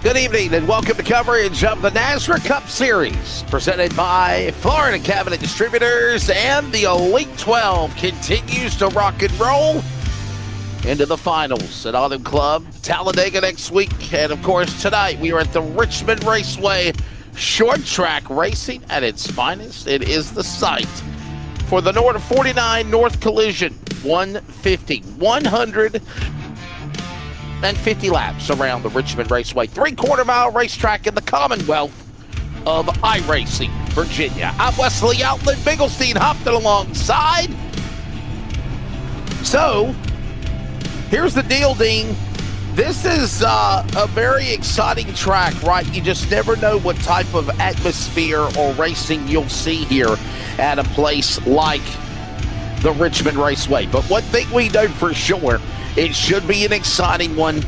Good evening and welcome to coverage of the NASRA Cup Series presented by Florida Cabinet Distributors, and the Elite 12 continues to rock and roll into the finals at Autumn Club, Talladega next week. And of course tonight we are at the Richmond Raceway. Short track racing at its finest. It is the site for the 49 North Collision 150 laps around the Richmond Raceway, 3/4 mile racetrack in the Commonwealth of iracing, Virginia. I'm Wesley Outland. Bigglestein hopped alongside. So, here's the deal, Dean. This is a very exciting track, right? You just never know what type of atmosphere or racing you'll see here at a place like the Richmond Raceway. But one thing we know for sure, it should be an exciting one.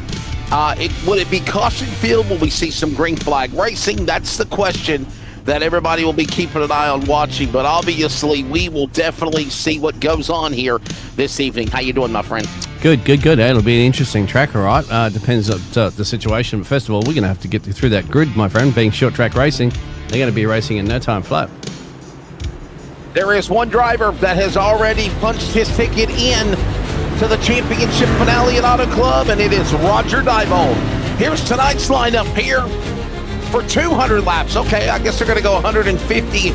Would it be caution-filled? Will we see some green flag racing? That's the question that everybody will be keeping an eye on watching. But obviously, we will definitely see what goes on here this evening. How you doing, my friend? Good. It'll be an interesting track, all right. Depends on the situation. But first of all, we're going to have to get through that grid, my friend. Being short track racing, they're going to be racing in no time flat. There is one driver that has already punched his ticket in to the championship finale at Auto Club, and it is Roger Diebold. Here's tonight's lineup here for 200 laps. Okay, I guess they're going to go 150,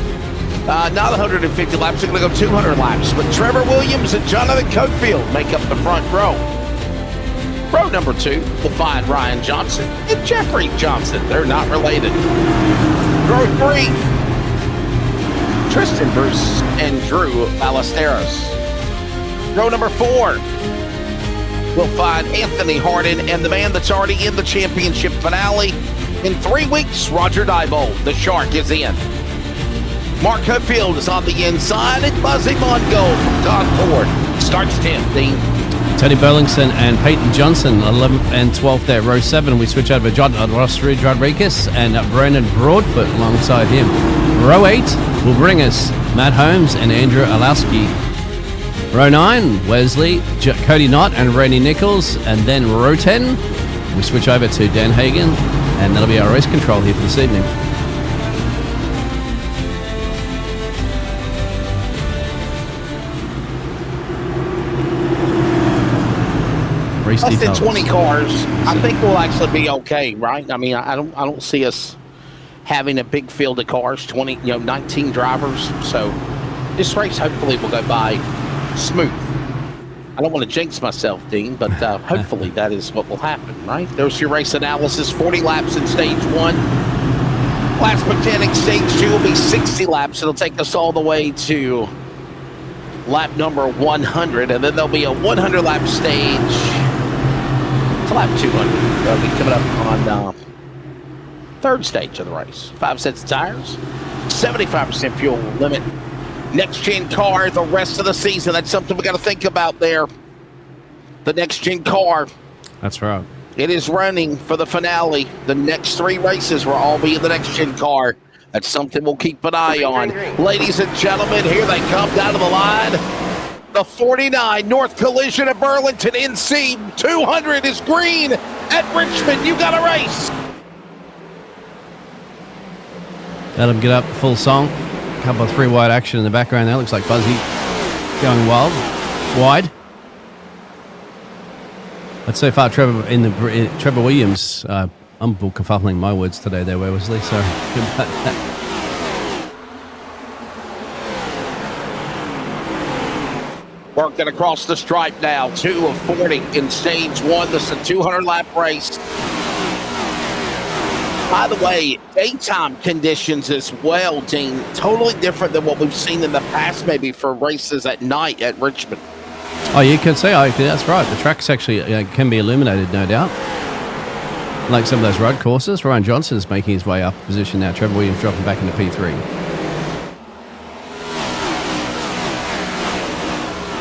not 150 laps, they're going to go 200 laps. But Trevor Williams and Jonathan Cofield make up the front row. Row number 2 will find Ryan Johnson and Jeffrey Johnson. They're not related. Row 3, Tristan Bruce and Drew Ballesteros. Row number 4, we'll find Anthony Harden and the man that's already in the championship finale. In 3 weeks, Roger Diebold, the Shark, is in. Mark Cofield is on the inside, and Buzzy Mongo from Concord starts 10th, Dean. Tony Burlington and Peyton Johnson, 11th and 12th there. Row 7, we switch over to John Rodriguez and Brandon Broadfoot alongside him. Row 8 will bring us Matt Holmes and Andrew Alowski. Row 9, Wesley, Cody Knott and Randy Nichols. And then row 10, we switch over to Dan Hagan, and that'll be our race control here for this evening. Race less than 20 cars, I think we'll actually be okay, right? I mean, I don't see us having a big field of cars, 19 drivers. So this race hopefully will go by smooth. I don't want to jinx myself, Dean, but hopefully that is what will happen, right? There's your race analysis. 40 laps in stage 1. Last mechanic stage 2 will be 60 laps. It'll take us all the way to lap number 100, and then there'll be a 100-lap stage to lap 200. That'll be coming up on third stage of the race. 5 sets of tires, 75% fuel limit. Next-gen car the rest of the season. That's something we got to think about there. The next-gen car. That's right. It is running for the finale. The next 3 races will all be in the next-gen car. That's something we'll keep an eye on. Ladies and gentlemen, here they come down to the line. The 49 North Collision at Burlington NC 200 is green at Richmond. You got a race. Let them get up full song. Couple of 3-wide action in the background there. Looks like Buzzy going wide. But so far, Trevor Williams. I'm kerfuffling my words today there, Wesley. So good about that. Working across the stripe now. 2 of 40 in stage 1. This is a 200-lap race. By the way, daytime conditions as well, Dean, totally different than what we've seen in the past, maybe for races at night at Richmond. Oh, you could say, that's right. The track's actually can be illuminated, no doubt. Like some of those road courses. Ryan Johnson is making his way up position now. Trevor Williams dropping back into P3.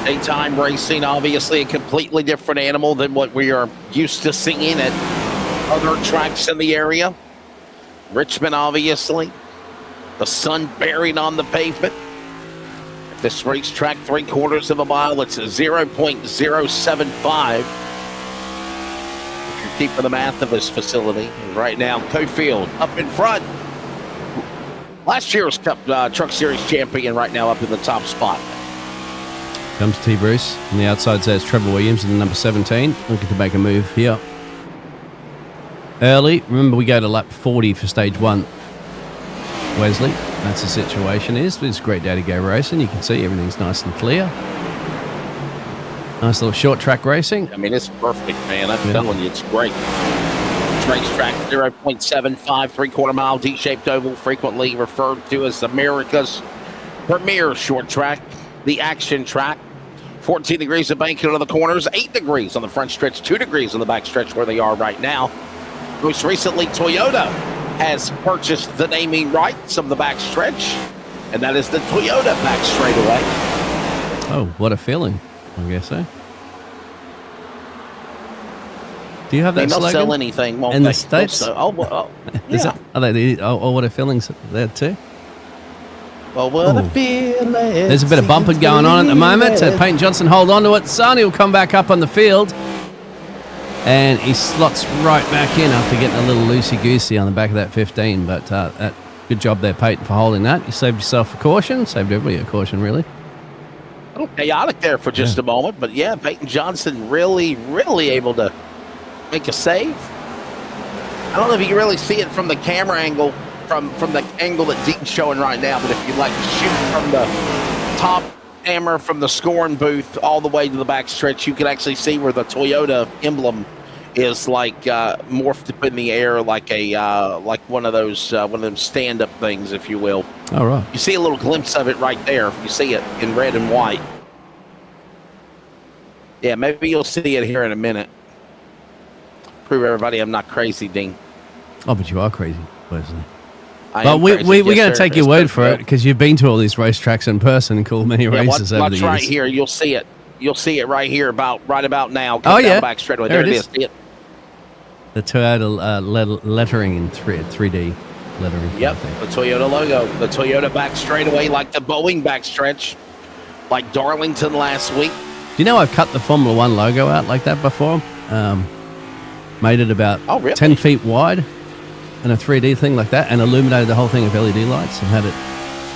Daytime racing, obviously a completely different animal than what we are used to seeing at other tracks in the area. Richmond, obviously, the sun bearing on the pavement. If this racetrack 3/4 of a mile, it's a 0.075. If you're safety for the Mathews facility. Right now, Cofield up in front. Last year's Cup Truck Series champion right now up in the top spot. Comes T. Bruce. On the outside there's Trevor Williams in the number 17. Looking to make a move here. Early. Remember, we go to lap 40 for stage 1. Wesley, that's the situation is. It's a great day to go racing. You can see everything's nice and clear. Nice little short track racing. I mean, it's perfect, man. I'm telling you, it's great. Racetrack 0.75 3/4 mile D-shaped oval, frequently referred to as America's premier short track, the action track. 14 degrees of banking on the corners, 8 degrees on the front stretch, 2 degrees on the back stretch where they are right now. Most recently, Toyota has purchased the naming rights of the back stretch, and that is the Toyota back straightaway. Oh, what a feeling, I guess so. Do you have that slogan? They don't sell anything, won't in they? the States? Yeah. Are what a feeling's there too? Well, what a feeling. There's a bit of bumping going on at the moment. Peyton Johnson hold on to it. Sonny will come back up on the field. And he slots right back in after getting a little loosey-goosey on the back of that 15. But good job there, Peyton, for holding that. You saved yourself a caution. Saved everybody a caution, really. A little chaotic there for just a moment. But, yeah, Peyton Johnson really, really able to make a save. I don't know if you can really see it from the camera angle, from the angle that Dean's showing right now. But if you, like, shoot from the top camera from the scoring booth all the way to the back stretch, you can actually see where the Toyota emblem is like morphed up in the air like a like one of them stand-up things, if you will. All right. You see a little glimpse of it right there. You see it in red and white. Yeah, maybe you'll see it here in a minute. Prove everybody I'm not crazy, Dean. Oh, but you are crazy, Wesley. But we're going to take your word for it, because you've been to all these racetracks in person and called many races over the years. Right here, you'll see it. You'll see it right here, right about now. Oh, yeah. Back straight away. There it is. See it? The Toyota lettering in 3D lettering. Yep, the Toyota logo. The Toyota back straightaway, like the Boeing backstretch, like Darlington last week. Do you know I've cut the Formula One logo out like that before? Made it about 10 feet wide and a 3D thing like that, and illuminated the whole thing with LED lights and had it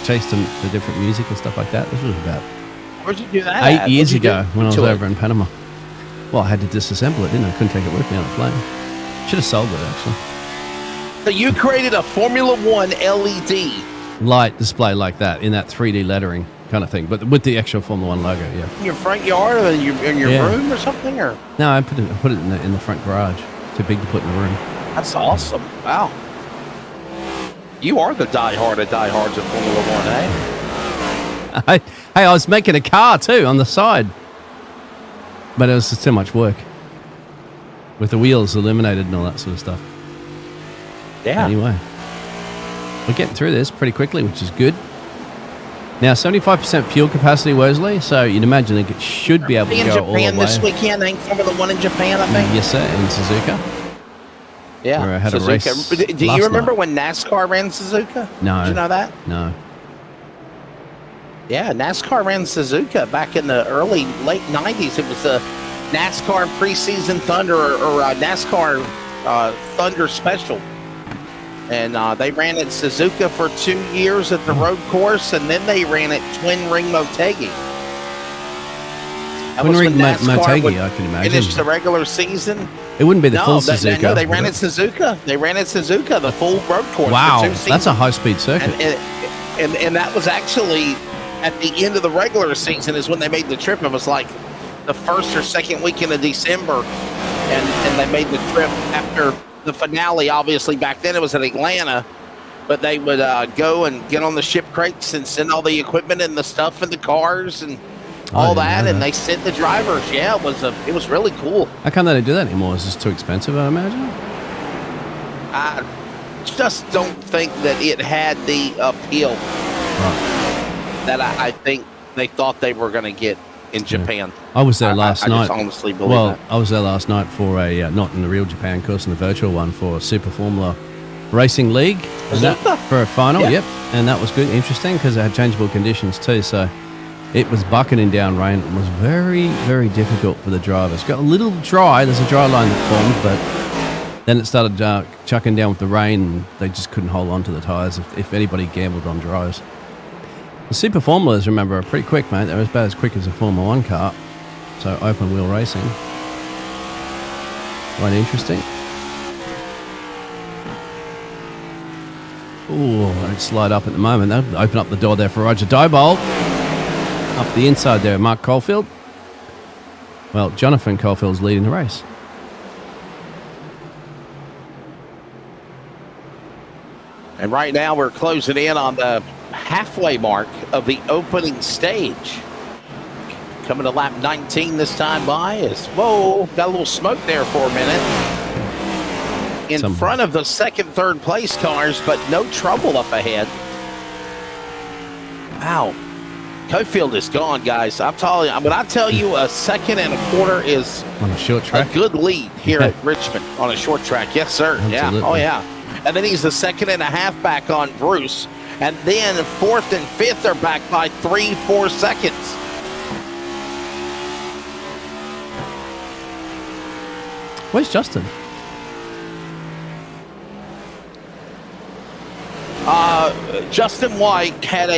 chased them to different music and stuff like that. This was about Where'd you do that 8 years ago when I was over in Panama. Well, I had to disassemble it, didn't I? Couldn't take it with me on the plane. Should have sold it, actually. So you created a Formula One LED light display like that in that 3D lettering kind of thing, but with the actual Formula One logo, yeah. In your front yard or in your room or something? Or no, I put it in the front garage. Too big to put in the room. That's awesome. Wow. You are the diehard of diehards of Formula One, eh? Hey, I was making a car too on the side, but it was just too much work with the wheels illuminated and all that sort of stuff. Yeah. Anyway, we're getting through this pretty quickly, which is good. Now, 75% fuel capacity, Wesley, so you'd imagine it should be able to go all the way. In Japan this weekend, ain't Formula One in Japan, I think? Yes, sir, in Suzuka. Yeah, where I had a race. Do you remember when NASCAR ran Suzuka? No. Did you know that? No. Yeah, NASCAR ran Suzuka back in the late 90s. It was a NASCAR preseason Thunder or NASCAR Thunder Special. And they ran at Suzuka for 2 years at the road course, and then they ran at Twin Ring Motegi. Twin Ring Motegi, I can imagine. Finished the regular season. It wouldn't be the full Suzuka. No, they ran at Suzuka. They ran at Suzuka, the full road course. Wow, for 2 seasons. That's a high-speed circuit. And that was actually at the end of the regular season is when they made the trip. It was like the first or second weekend of December, and they made the trip after the finale. Obviously, back then it was at Atlanta, but they would go and get on the ship crates and send all the equipment and the stuff and the cars and all that, and they sent the drivers. Yeah, it was really cool. How come they don't do that anymore? Is this too expensive, I imagine? I just don't think that it had the appeal that I think they thought they were going to get in Japan. I was there last night. I just honestly believe that. I was there last night for a, not in the real Japan course, in the virtual one, for a Super Formula Racing League. For a final, yep. And that was good, interesting, because it had changeable conditions too. So it was bucketing down rain. It was very, very difficult for the drivers. Got a little dry. There's a dry line that formed, but Then it started chucking down with the rain, and they just couldn't hold on to the tyres if anybody gambled on dries. The Super Formulas, remember, are pretty quick, mate. They're about as quick as a Formula 1 car. So open wheel racing. Quite interesting. Ooh, don't slide up at the moment. They'll open up the door there for Roger Diebold. Up the inside there, Mark Caulfield. Well, Jonathan Caulfield's leading the race. And right now we're closing in on the halfway mark of the opening stage. Coming to lap 19 this time by is, whoa, got a little smoke there for a minute. In front of the second, third place cars, but no trouble up ahead. Wow. Cofield is gone, guys. I'm telling you, when I tell you a second and a quarter is on a short track, a good lead here at Richmond on a short track. Yes, sir. Absolutely. Yeah. Oh, yeah. And then he's the second and a half back on Bruce. And then fourth and fifth are back by 3-4 seconds. Where's Justin? Justin White had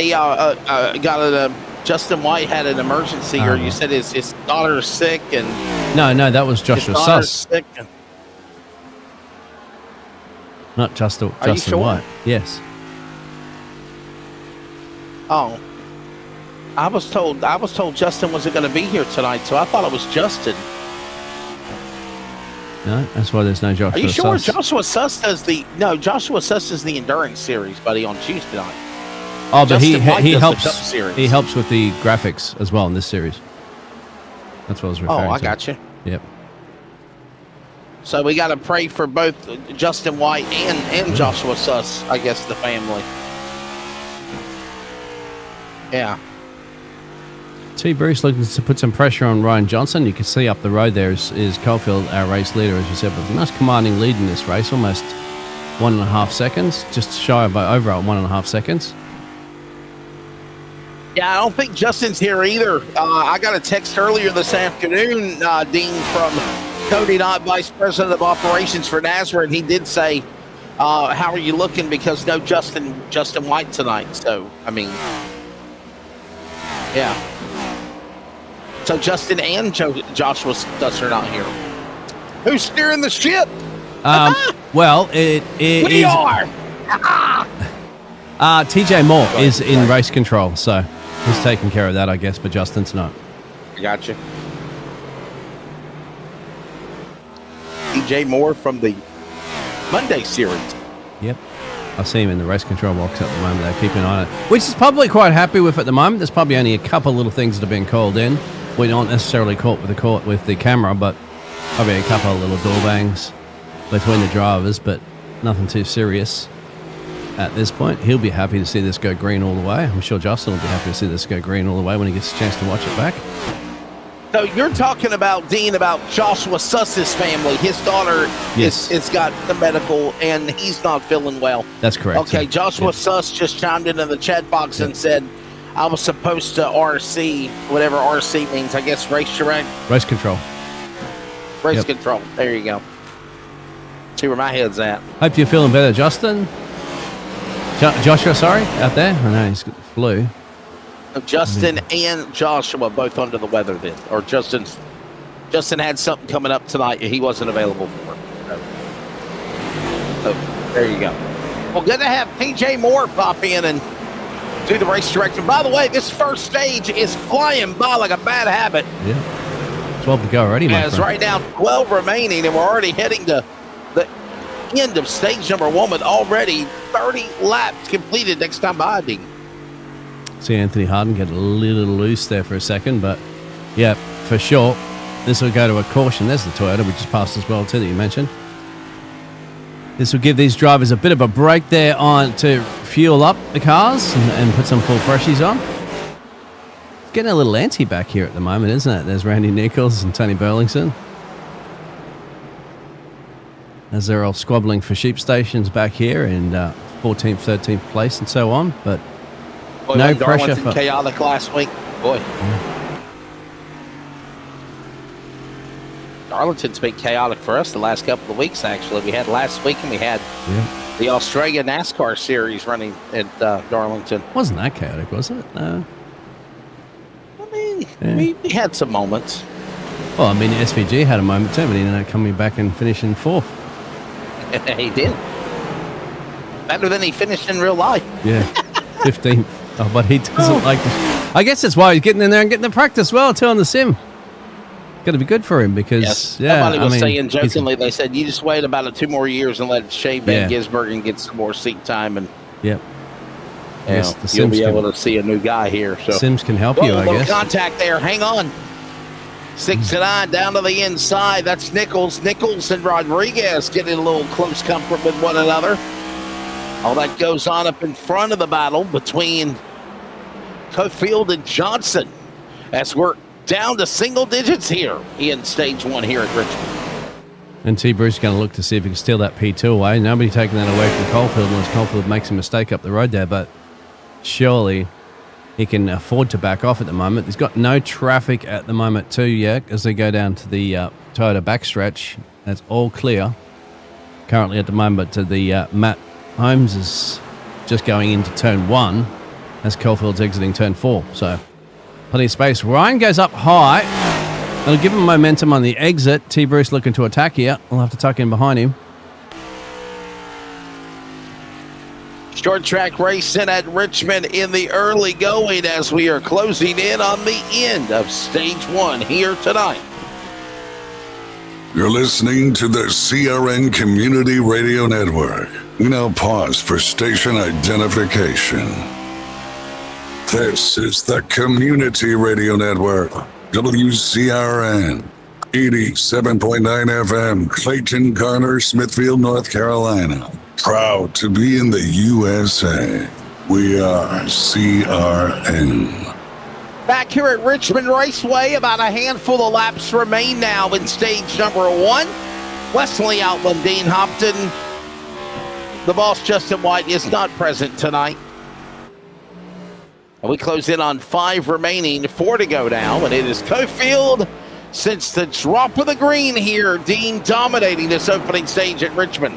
Justin White had an emergency, or you said his daughter's sick, and no, that was Joshua Suss. Sick. Not Justin sure? White. Yes. Oh, I was told Justin wasn't going to be here tonight, so I thought it was Justin. No, that's why there's no Joshua. Are you sure Suss. Joshua Suss does the endurance series, buddy, on Tuesday night? Oh, but he helps. The Cup series. He helps with the graphics as well in this series. That's what I was referring to. Oh, I got you. Yep. So we got to pray for both Justin White and Joshua Suss, I guess, the family. Yeah. T. Bruce looking to put some pressure on Ryan Johnson. You can see up the road there is Caulfield, our race leader, as you said, with a nice commanding lead in this race, almost 1.5 seconds, just shy of over 1.5 seconds. Yeah, I don't think Justin's here either. I got a text earlier this afternoon, Dean, from Cody Knott, Vice President of Operations for NASRA, and he did say, how are you looking? Because no Justin White tonight. So, I mean, yeah. So Justin and Joshua Suss are not here. Who's steering the ship? Well, it we are. TJ Moore is in race control, so he's taking care of that, I guess, for Justin tonight. I got you. TJ Moore from the Monday series. Yep. I see him in the race control box at the moment. They're keeping an eye on it, which is probably quite happy with at the moment. There's probably only a couple little things that have been called in. We're not necessarily caught with the camera, but probably a couple of little door bangs between the drivers, but nothing too serious at this point. He'll be happy to see this go green all the way. I'm sure Justin will be happy to see this go green all the way when he gets a chance to watch it back. So you're talking about, Dean, about Joshua Suss's family. His daughter has got the medical, and he's not feeling well. That's correct. Okay, yeah. Joshua Suss just chimed into the chat box and said, I was supposed to RC, whatever RC means, I guess racetrack? Race control. Race control. There you go. See where my head's at. Hope you're feeling better, Justin. Joshua, sorry, out there? I know he's got the flu. Justin and Joshua both under the weather then. Or Justin had something coming up tonight he wasn't available for. So there you go. Well, good to have TJ Moore pop in and do the race director. By the way, this first stage is flying by like a bad habit. Yeah. 12 to go already, my friend. Right now 12 remaining, and we're already heading to the end of stage number 1 with already 30 laps completed next time by, Dean. See Anthony Harden get a little loose there for a second, but yeah, for sure. This will go to a caution. There's the Toyota, which just passed as well too, that you mentioned. This will give these drivers a bit of a break there on to fuel up the cars and put some full freshies on. Getting a little anti back here at the moment, isn't it? There's Randy Nichols and Tony Burlington, as they're all squabbling for sheep stations back here in 14th, 13th place and so on, but boy, no pressure for chaotic last week. Boy. Darlington's been chaotic for us the last couple of weeks, actually. We had last week, and we had the Australia NASCAR series running at Darlington. Wasn't that chaotic, was it? No. I mean, we had some moments. Well, I mean, SVG had a moment too, but he ended up coming back and finishing 4th. He did. Better than he finished in real life. Yeah, 15th. Oh, but he doesn't like this. I guess that's why he's getting in there and getting the practice well, too, on the sim. Got to be good for him because, somebody was saying jokingly, they said, you just wait about 2 more years and let Shane Van Gisbergen get some more seat time, and you'll be able to see a new guy here. So Sims can help you, I guess. Contact there. Hang on. 6 to 9 down to the inside. That's Nichols and Rodriguez getting a little close comfort with one another. All that goes on up in front of the battle between Cofield and Johnson as we're down to single digits here in stage 1 here at Richmond. And T. Bruce is going to look to see if he can steal that P2 away. Nobody taking that away from Caulfield unless Caulfield makes a mistake up the road there, but surely he can afford to back off at the moment. He's got no traffic at the moment too yet as they go down to the Toyota backstretch. That's all clear currently at the moment. To the Matt Holmes is just going into turn 1 as Caulfield's exiting turn 4. So plenty of space. Ryan goes up high. It'll give him momentum on the exit. T. Bruce looking to attack here. We'll have to tuck in behind him. Short track racing at Richmond in the early going as we are closing in on the end of stage 1 here tonight. You're listening to the CRN Community Radio Network. We now pause for station identification. This is the Community Radio Network, WCRN, 87.9 FM, Clayton, Garner, Smithfield, North Carolina. Proud to be in the USA. We are CRN. Back here at Richmond Raceway, about a handful of laps remain now in stage number 1. Wesley Outland, Dean Hopton. The boss, Justin White, is not present tonight. And we close in on 5 remaining, 4 to go now, and it is Cofield since the drop of the green here. Dean dominating this opening stage at Richmond.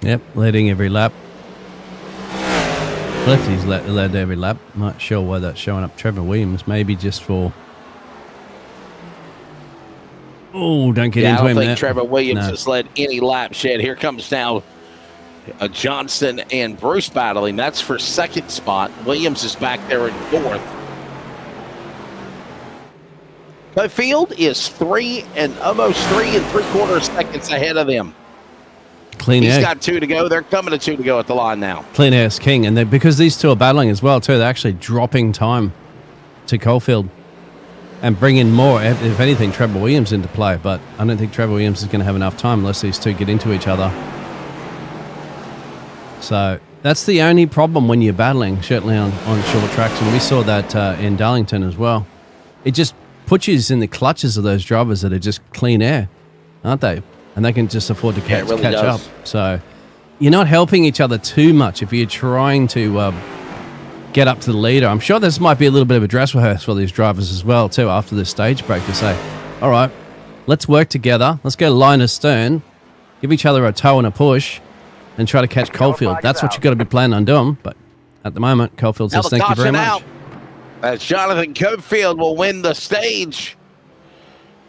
Yep, leading every lap. Lefty's led every lap. Not sure why that's showing up Trevor Williams. Maybe just for... Oh, don't get into him. I don't think Trevor Williams has led any laps yet. Here comes now Johnson and Bruce battling. That's for second spot. Williams is back there in 4th. Cofield is almost 3 3/4 seconds ahead of them. He's got 2 to go. They're coming to 2 to go at the line now. Clean air is king. And because these two are battling as well, too, they're actually dropping time to Caulfield and bringing more, if anything, Trevor Williams into play. But I don't think Trevor Williams is going to have enough time unless these two get into each other. So that's the only problem when you're battling, certainly on short tracks. And we saw that in Darlington as well. It just puts you in the clutches of those drivers that are just clean air, aren't they? And they can just afford to catch up. So you're not helping each other too much if you're trying to get up to the leader. I'm sure this might be a little bit of a dress rehearse for these drivers as well, too, after this stage break to say, all right, let's work together. Let's go line astern, give each other a toe and a push, and try to catch Caulfield. That's what you've got to be planning on doing. But at the moment, Caulfield says thank you very much. As Jonathan Cofield will win the stage.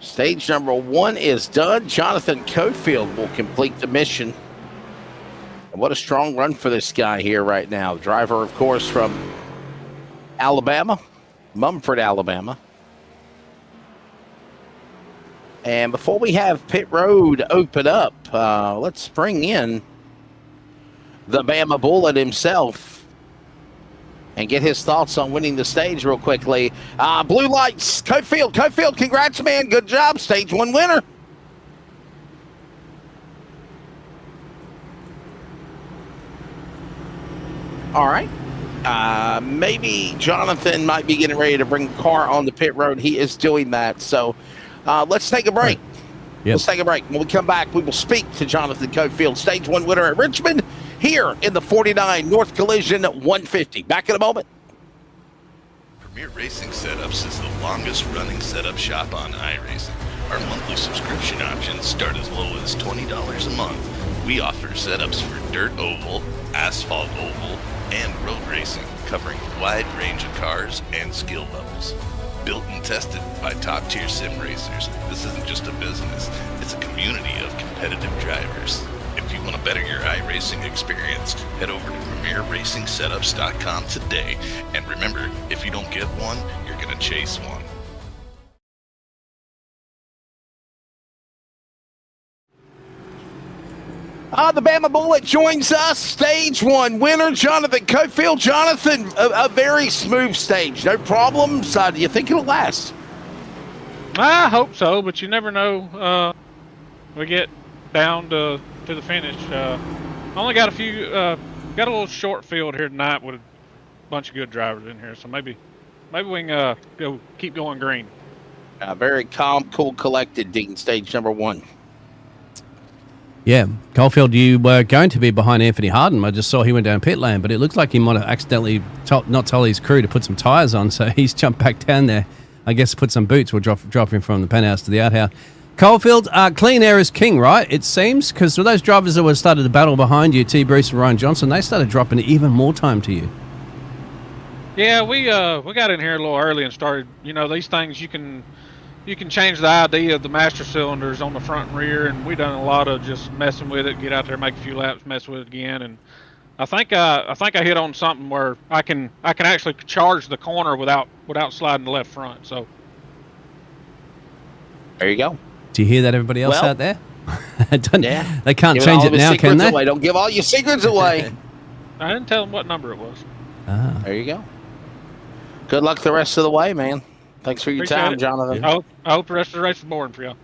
Stage number 1 is done. Jonathan Cofield will complete the mission. And what a strong run for this guy here right now. Driver, of course, from Alabama, Mumford, Alabama. And before we have pit road open up, let's bring in the Bama Bullet himself and get his thoughts on winning the stage real quickly. Blue lights, Cofield, congrats, man. Good job, stage 1 winner. All right. Maybe Jonathan might be getting ready to bring the car on the pit road. He is doing that. So let's take a break. Yep. Let's take a break. When we come back, we will speak to Jonathan Cofield, stage 1 winner at Richmond, here in the 49 North Collision 150. Back in a moment. Premier Racing Setups is the longest running setup shop on iRacing. Our monthly subscription options start as low as $20 a month. We offer setups for dirt oval, asphalt oval, and road racing, covering a wide range of cars and skill levels. Built and tested by top-tier sim racers, this isn't just a business, it's a community of competitive drivers. If you want to better your iRacing experience, head over to PremierRacingSetups.com today. And remember, if you don't get one, you're going to chase one. The Bama Bullet joins us. Stage 1 winner, Jonathan Cofield. Jonathan, a very smooth stage. No problems. Do you think it'll last? I hope so, but you never know. We get down to the finish. Only got a few, got a little short field here tonight with a bunch of good drivers in here, so maybe we can keep going green. Very calm, cool, collected, Dean, stage number 1. Yeah, Caulfield, you were going to be behind Anthony Harden. I just saw he went down pit lane, but it looked like he might have accidentally not told his crew to put some tyres on, so he's jumped back down there. I guess put some boots. We'll drop him from the penthouse to the outhouse. Caulfield, clean air is king, right? It seems, because those drivers that were started the battle behind you, T. Bruce and Ryan Johnson, they started dropping even more time to you. Yeah, we got in here a little early and started. You know, these things you can change the ID of the master cylinders on the front and rear, and we done a lot of just messing with it, get out there, make a few laps, mess with it again, and I think I hit on something where I can actually charge the corner without sliding the left front. So there you go. Do you hear that, everybody else out there? Yeah. They can't change it now, can they? Away. Don't give all your secrets away. I didn't tell them what number it was. There you go. Good luck the rest of the way, man. Thanks for your Appreciate time, it. Jonathan. I hope the rest of the race is boring for y'all.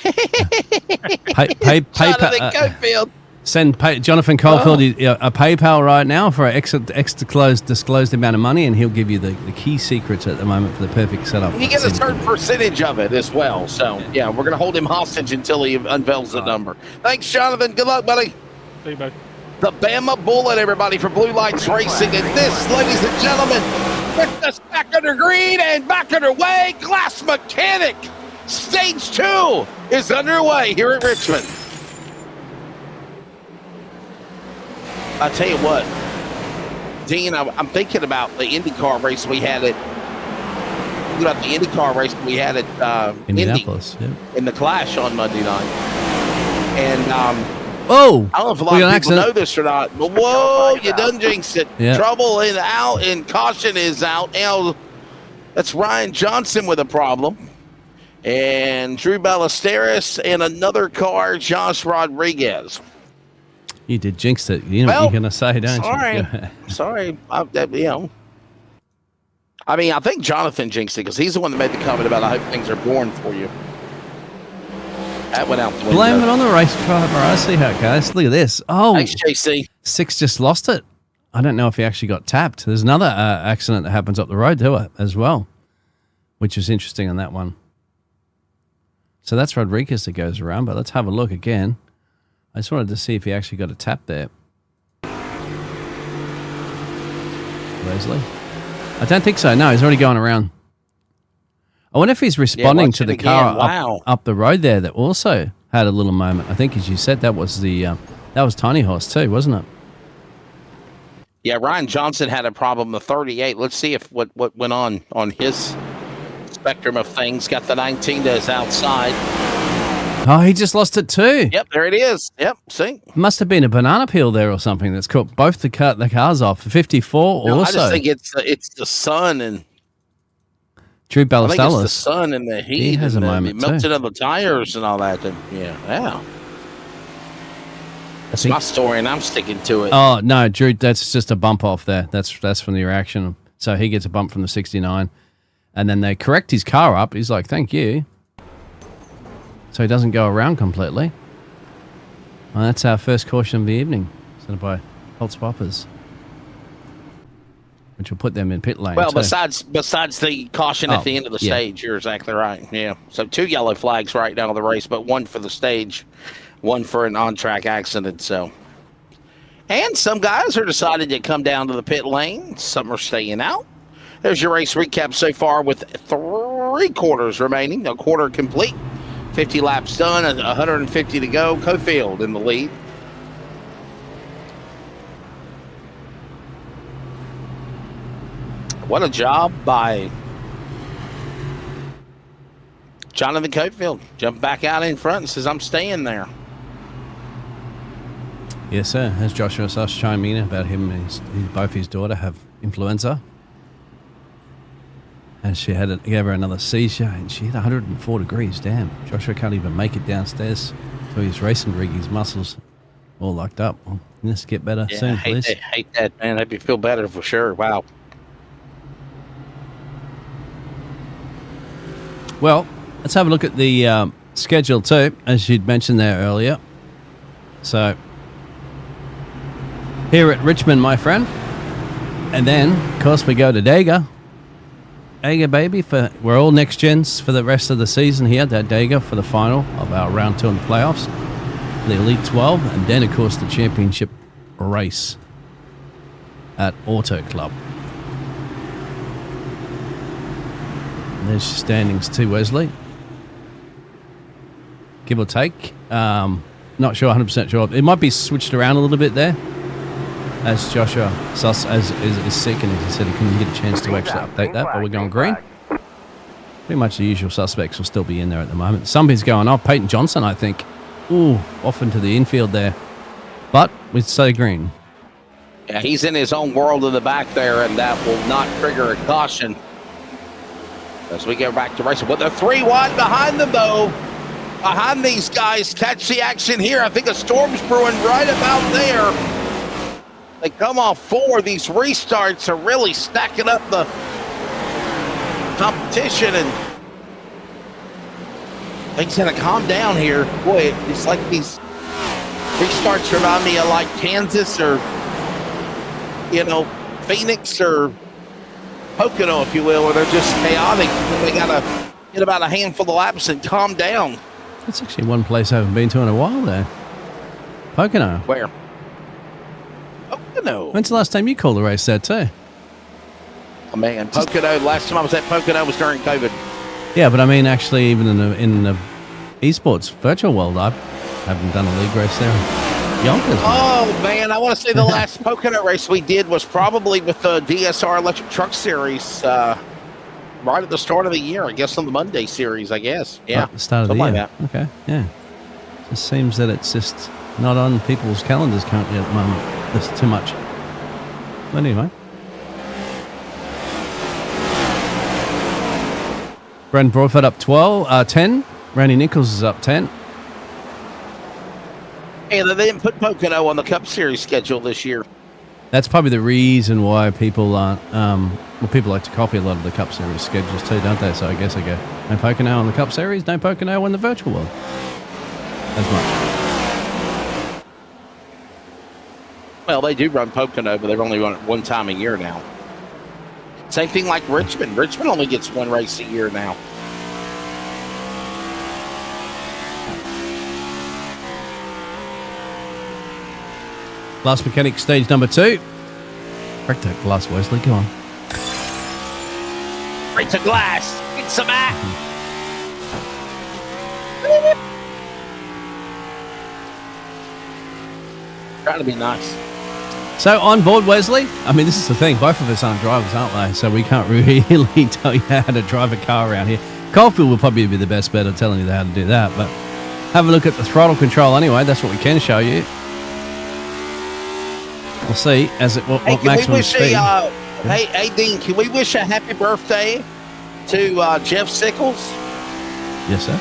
Jonathan Cofield. Send Jonathan Caulfield a PayPal right now for an extra disclosed amount of money, and he'll give you the key secrets at the moment for the perfect setup. You get a certain percentage of it as well. So, yeah, we're going to hold him hostage until he unveils the number. Thanks, Jonathan. Good luck, buddy. See you, buddy. The Bama Bullet, everybody, for Blue Lights Racing. And this, ladies and gentlemen, with us back under green and back underway, Glass Mechanic. Stage 2 is underway here at Richmond. I tell you what, Dean, I'm thinking about the IndyCar race we had at Indianapolis, in the Clash on Monday night. And I don't know if a lot of people know this or not, but whoa, you done jinxed it. Yeah. Trouble is out and caution is out. Now, that's Ryan Johnson with a problem. And Drew Ballesteros and another car, Josh Rodriguez. You did jinx it. You know what you're going to say, don't you? Sorry. I mean, I think Jonathan jinxed it because he's the one that made the comment about I hope things are born for you. That went out the window. Blame it on the race driver. I see how it goes. Look at this. Oh, thanks, JC. Six just lost it. I don't know if he actually got tapped. There's another accident that happens up the road too, as well, which is interesting on that one. So that's Rodriguez that goes around, but let's have a look again. I just wanted to see if he actually got a tap there. Leslie? I don't think so. No, he's already going around. I wonder if he's responding to the car up the road there that also had a little moment. I think, as you said, that was Tiny Horse too, wasn't it? Yeah, Ryan Johnson had a problem with 38. Let's see if what went on his spectrum of things. Got the 19 to his outside. Oh, he just lost it too. Yep, there it is. Yep, see? Must have been a banana peel there or something that's caught both the cars off. 54 no, also. I just think it's the sun and Drew Ballesteros. I think it's the sun and the heat. He has and a moment melting of the tires and all that. And yeah. That's my story, and I'm sticking to it. Oh no, Drew, that's just a bump off there. That's from the reaction. So he gets a bump from the 69, and then they correct his car up. He's like, "Thank you." So he doesn't go around completely. Well, that's our first caution of the evening, sent by Holtz Poppers, which will put them in pit lane. Well, too. besides the caution at the end of the stage, you're exactly right. Yeah. So 2 yellow flags right now of the race, but 1 for the stage, 1 for an on-track accident. So, and some guys are deciding to come down to the pit lane. Some are staying out. There's your race recap so far with 3 quarters remaining, a quarter complete. 50 laps done, 150 to go. Cofield in the lead. What a job by Jonathan Cofield. Jumped back out in front and says, I'm staying there. Yes, sir. As Joshua Suss chimed in about him, both his daughter have influenza. And she gave her another seizure, and she hit 104 degrees. Damn, Joshua can't even make it downstairs to his racing rig. His muscles all locked up. Well, let's get better soon, please. I hate that, man. That'd me feel better for sure. Wow. Well, let's have a look at the schedule too, as you'd mentioned there earlier. So, here at Richmond, my friend. And then, of course, we go to Dega. Dega, baby. We're all next gens for the rest of the season here. That Dega for the final of our round 2 in the playoffs. The Elite 12. And then, of course, the championship race at Auto Club. And there's your standings too, Wesley. Give or take. Not sure, 100% sure. It might be switched around a little bit there. As Joshua Suss is sick, and as he said, he couldn't get a chance to actually update that, but we're going green. Pretty much the usual suspects will still be in there at the moment. Somebody's going off. Peyton Johnson, I think. Ooh, off into the infield there. But we stay green. Yeah, he's in his own world in the back there, and that will not trigger a caution. As we go back to racing. With a 3-1 behind them, though. Behind these guys. Catch the action here. I think a storm's brewing right about there. They come off 4. These restarts are really stacking up the competition, and things going to calm down here. Boy, it's like these restarts remind me of like Kansas or, Phoenix or Pocono, if you will, where they're just chaotic. And they got to get about a handful of laps and calm down. That's actually one place I haven't been to in a while there. Pocono. Where? Pocono. When's the last time you called a race there too? Oh, man, Pocono. Last time I was at Pocono was during COVID. Yeah, but I mean, actually, even in the esports virtual world, I haven't done a league race there. Yonkers. Oh man, I want to say the last Pocono race we did was probably with the DSR Electric Truck Series, right at the start of the year. I guess on the Monday series. I guess. Yeah, right, the start of the year. Like that. Okay. Yeah. It seems that it's just not on people's calendars currently at the moment. There's too much. But anyway. Brendan Broadfoot up 10. Randy Nichols is up 10. And they didn't put Pocono on the Cup Series schedule this year. That's probably the reason why people aren't. People like to copy a lot of the Cup Series schedules too, don't they? So I guess I go, no Pocono on the Cup Series, no Pocono on the virtual world. As much. Well, they do run Pocono, but they've only run it one time a year now. Same thing like Richmond. Richmond only gets one race a year now. Glass Mechanic stage number 2. Break that glass, Wesley. Go on. Break the glass. Get some act. Trying to be nice. So on board, Wesley. I mean, this is the thing. Both of us aren't drivers, aren't they? So we can't really tell you how to drive a car around here. Caulfield will probably be the best bet at telling you how to do that. But have a look at the throttle control anyway. That's what we can show you. We'll see what maximum speed. Hey, Dean, can we wish a happy birthday to Jeff Sickles? Yes, sir.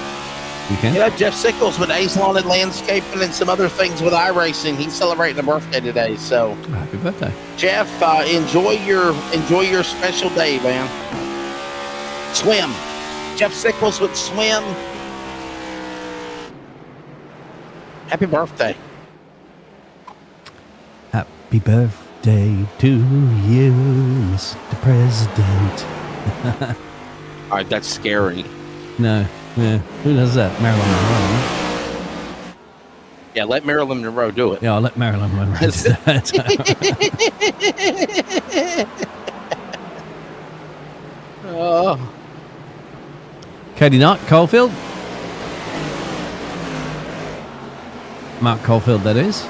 You can. Jeff Sickles with A's Lawn and Landscaping and some other things with iRacing. He's celebrating a birthday today, so happy birthday, Jeff. Enjoy your special day, man. Swim, Jeff Sickles with Swim. Happy birthday. Happy birthday to you, Mr. President. All right, that's scary. No. Yeah, who does that? Marilyn Monroe. Yeah, let Marilyn Monroe do it. Yeah, I'll let Marilyn Monroe do that. Oh. Katie Knott, Caulfield. Mark Caulfield, that is.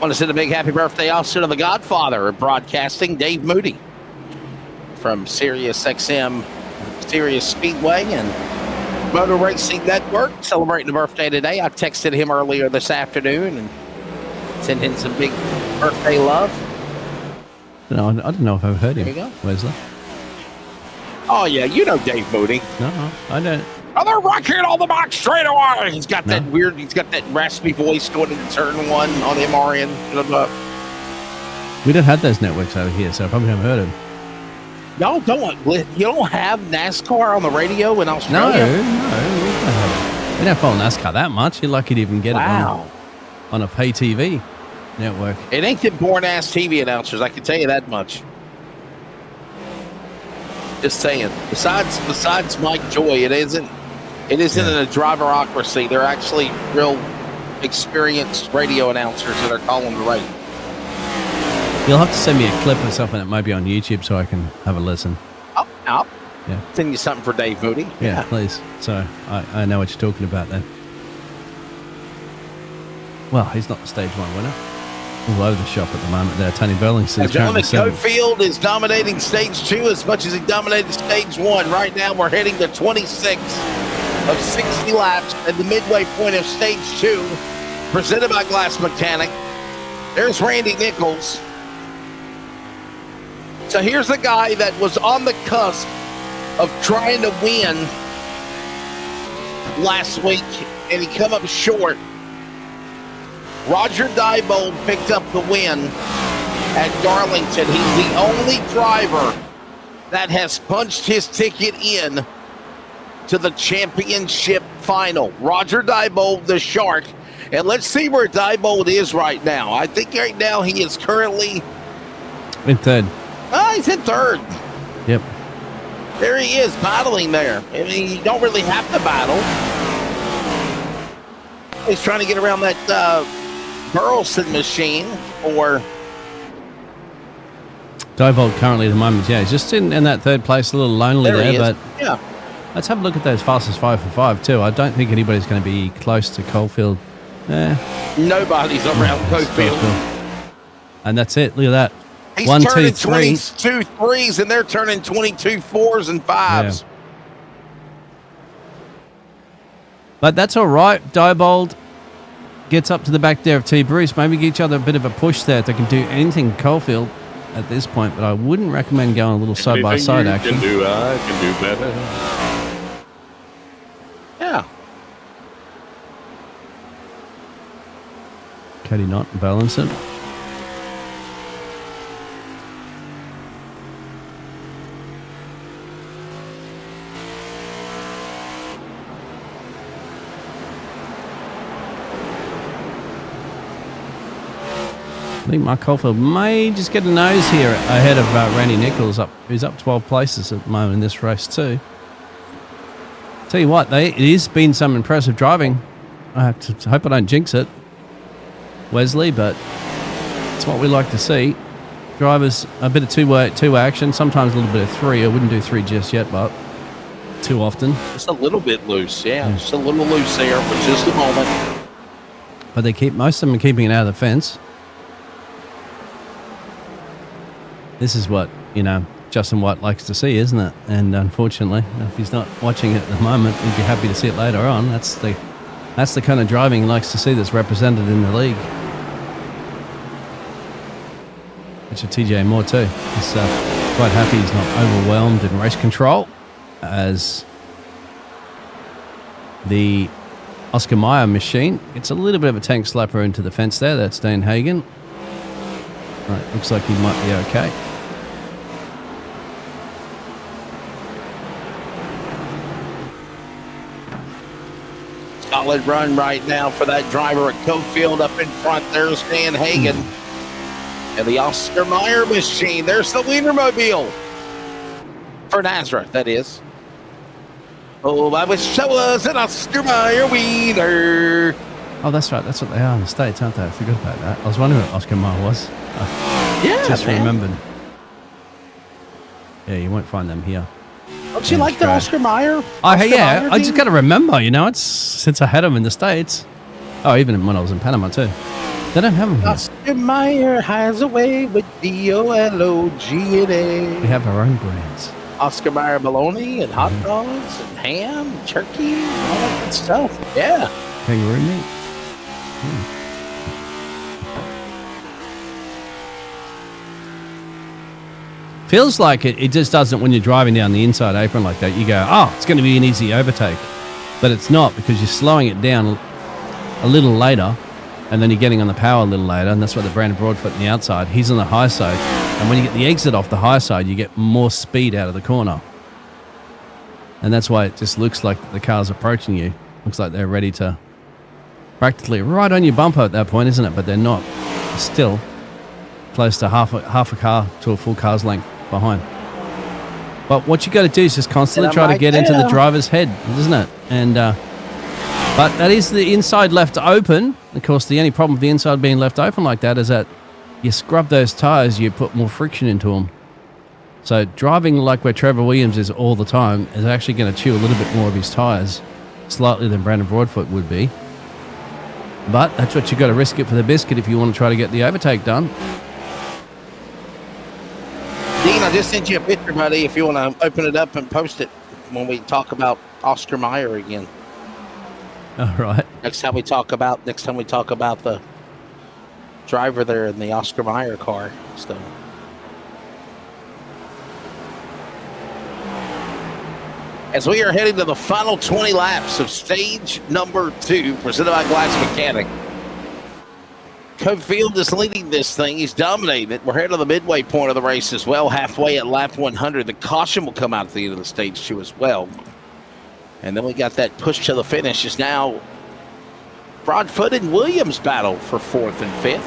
Want to send a big happy birthday also to the Godfather of broadcasting, Dave Moody, from Sirius XM, Sirius Speedway and Motor Racing Network, celebrating the birthday today. I texted him earlier this afternoon and sent him some big birthday love. No, I don't know if I've heard him. There you go. Wesley. Oh, yeah, you know Dave Moody. No, I don't. Oh, they're rocking on the box straight away. He's got that weird, he's got that raspy voice going into turn one on MRN. We don't have those networks over here, so I probably haven't heard of them. Y'all you don't have NASCAR on the radio in Australia? No. We don't follow NASCAR that much. You're lucky to even get it on a pay TV network. It ain't them born-ass TV announcers, I can tell you that much. Just saying. Besides Mike Joy, it isn't in a driverocracy. They're actually real experienced radio announcers that are calling the race. You'll have to send me a clip or something that might be on YouTube so I can have a listen. Oh, yeah. Send you something for Dave Moody. Yeah, please. So I know what you're talking about then. Well, he's not the stage one winner. All over the shop at the moment there. Tony Burlington. Gentlemen, Cofield is dominating stage 2 as much as he dominated stage 1. Right now, we're heading to 26 of 60 laps at the midway point of stage 2, presented by Glass Mechanic. There's Randy Nichols. So here's the guy that was on the cusp of trying to win last week, and he come up short. Roger Diebold picked up the win at Darlington. He's the only driver that has punched his ticket in to the championship final. Roger Diebold, the Shark. And let's see where Diebold is right now. I think right now he is currently in third. He's in third. Yep. There he is, battling there. I mean, you don't really have to battle. He's trying to get around that Burleson machine or Diebold currently at the moment, he's just in that third place, a little lonely there, but yeah. Let's have a look at those fastest 5 for 5 too. I don't think anybody's going to be close to Caulfield. Nobody's around Caulfield. And that's it. Look at that. He's 1, 2, turning 3. 22 threes and they're turning 22 fours and fives. Yeah. But that's all right. Diebold gets up to the back there of T. Bruce. Maybe give each other a bit of a push there if they can do anything Caulfield at this point. But I wouldn't recommend going a little side-by-side action. I can do better. Yeah. Cody Knott and Burleson. I think Mark Caulfield may just get a nose here ahead of Randy Nichols. He's up 12 places at the moment in this race too. Tell you what, it has been some impressive driving. I have to hope I don't jinx it, Wesley, but it's what we like to see. Drivers, a bit of two-way action, sometimes a little bit of 3. I wouldn't do 3 just yet, but too often. Just a little bit loose, yeah. Just a little loose there for just a moment. But most of them are keeping it out of the fence. This is what, Justin White likes to see, isn't it? And unfortunately, if he's not watching it at the moment, he'd be happy to see it later on. That's the kind of driving he likes to see that's represented in the league. Which is TJ Moore too. He's quite happy he's not overwhelmed in race control as the Oscar Mayer machine. It's a little bit of a tank slapper into the fence there. That's Dan Hagen. Right, looks like he might be okay. Solid run right now for that driver at Cofield up in front. There's Dan Hagen. And the Oscar Mayer machine. There's the Wienermobile. For NASRA, that is. Oh, I wish I was an Oscar Mayer Wiener. Oh, that's right. That's what they are in the States, aren't they? I forgot about that. I was wondering what Oscar Mayer was. Yeah, Just man. remembered. Yeah, you won't find them here. Don't you like the Oscar Mayer? I Mayer just got to remember, it's since I had them in the States. Oh, even when I was in Panama too. They don't have them here. Oscar Mayer has a way with DOLOGNA. We have our own brands. Oscar Mayer bologna and hot dogs and ham and turkey and all that good stuff. Yeah. Kangaroo meat. Feels like it just doesn't when you're driving down the inside apron like that. You go, oh, it's going to be an easy overtake. But it's not, because you're slowing it down a little later, and then you're getting on the power a little later, and that's why the Brandon Broadfoot on the outside, he's on the high side. And when you get the exit off the high side, you get more speed out of the corner. And that's why it just looks like the car's approaching you. Looks like they're ready to practically right on your bumper at that point, isn't it? But they're not. They're still close to half a car to a full car's length behind. But what you got to do is just constantly try to get into the driver's head, isn't it? And but that is the inside left open. Of course, the only problem with the inside being left open like that is that you scrub those tires, you put more friction into them. So driving like where Trevor Williams is all the time is actually going to chew a little bit more of his tires, slightly than Brandon Broadfoot would be. But that's what you got to risk it for the biscuit if you want to try to get the overtake done. Dean, I just sent you a picture, buddy, if you want to open it up and post it when we talk about Oscar Mayer again. All right. Next time we talk about the driver there in the Oscar Mayer car. So as we are heading to the final 20 laps of stage number 2, presented by Glass Mechanic. Cofield is leading this thing. He's dominating it. We're heading to the midway point of the race as well, halfway at lap 100. The caution will come out at the end of the stage 2 as well. And then we got that push to the finish. Is now Broadfoot and Williams battle for 4th and 5th.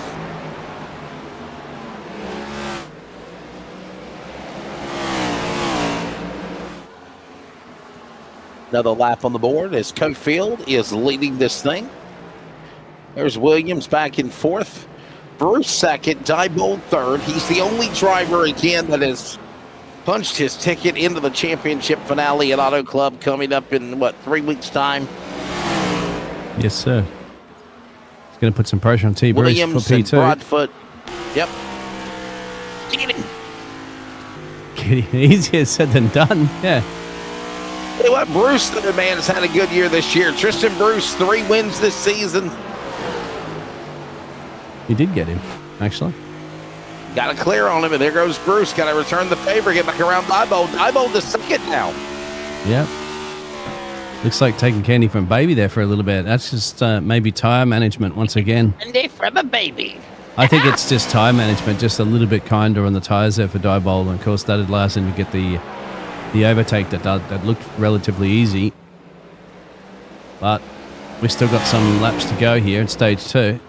Another lap on the board as Cofield is leading this thing. There's Williams back in 4th. Bruce 2nd. Diebold 3rd. He's the only driver again that has punched his ticket into the championship finale at Auto Club coming up in, 3 weeks' time? Yes, sir. It's going to put some pressure on T. Bruce for Williams P2. and Broadfoot. Yep. Get him. Easier said than done. Yeah. Tell you what, Bruce, the man, has had a good year this year. Tristan Bruce, 3 wins this season. You did get him, actually. Got a clear on him, and there goes Bruce. Got to return the favor, get back around Diebold. Diebold is 2nd now. Yep. Looks like taking candy from baby there for a little bit. That's just maybe tire management once again. Candy from a baby. I think it's just tire management, just a little bit kinder on the tires there for Diebold. And of course, that allows him to get the overtake that looked relatively easy. But we've still got some laps to go here in stage 2.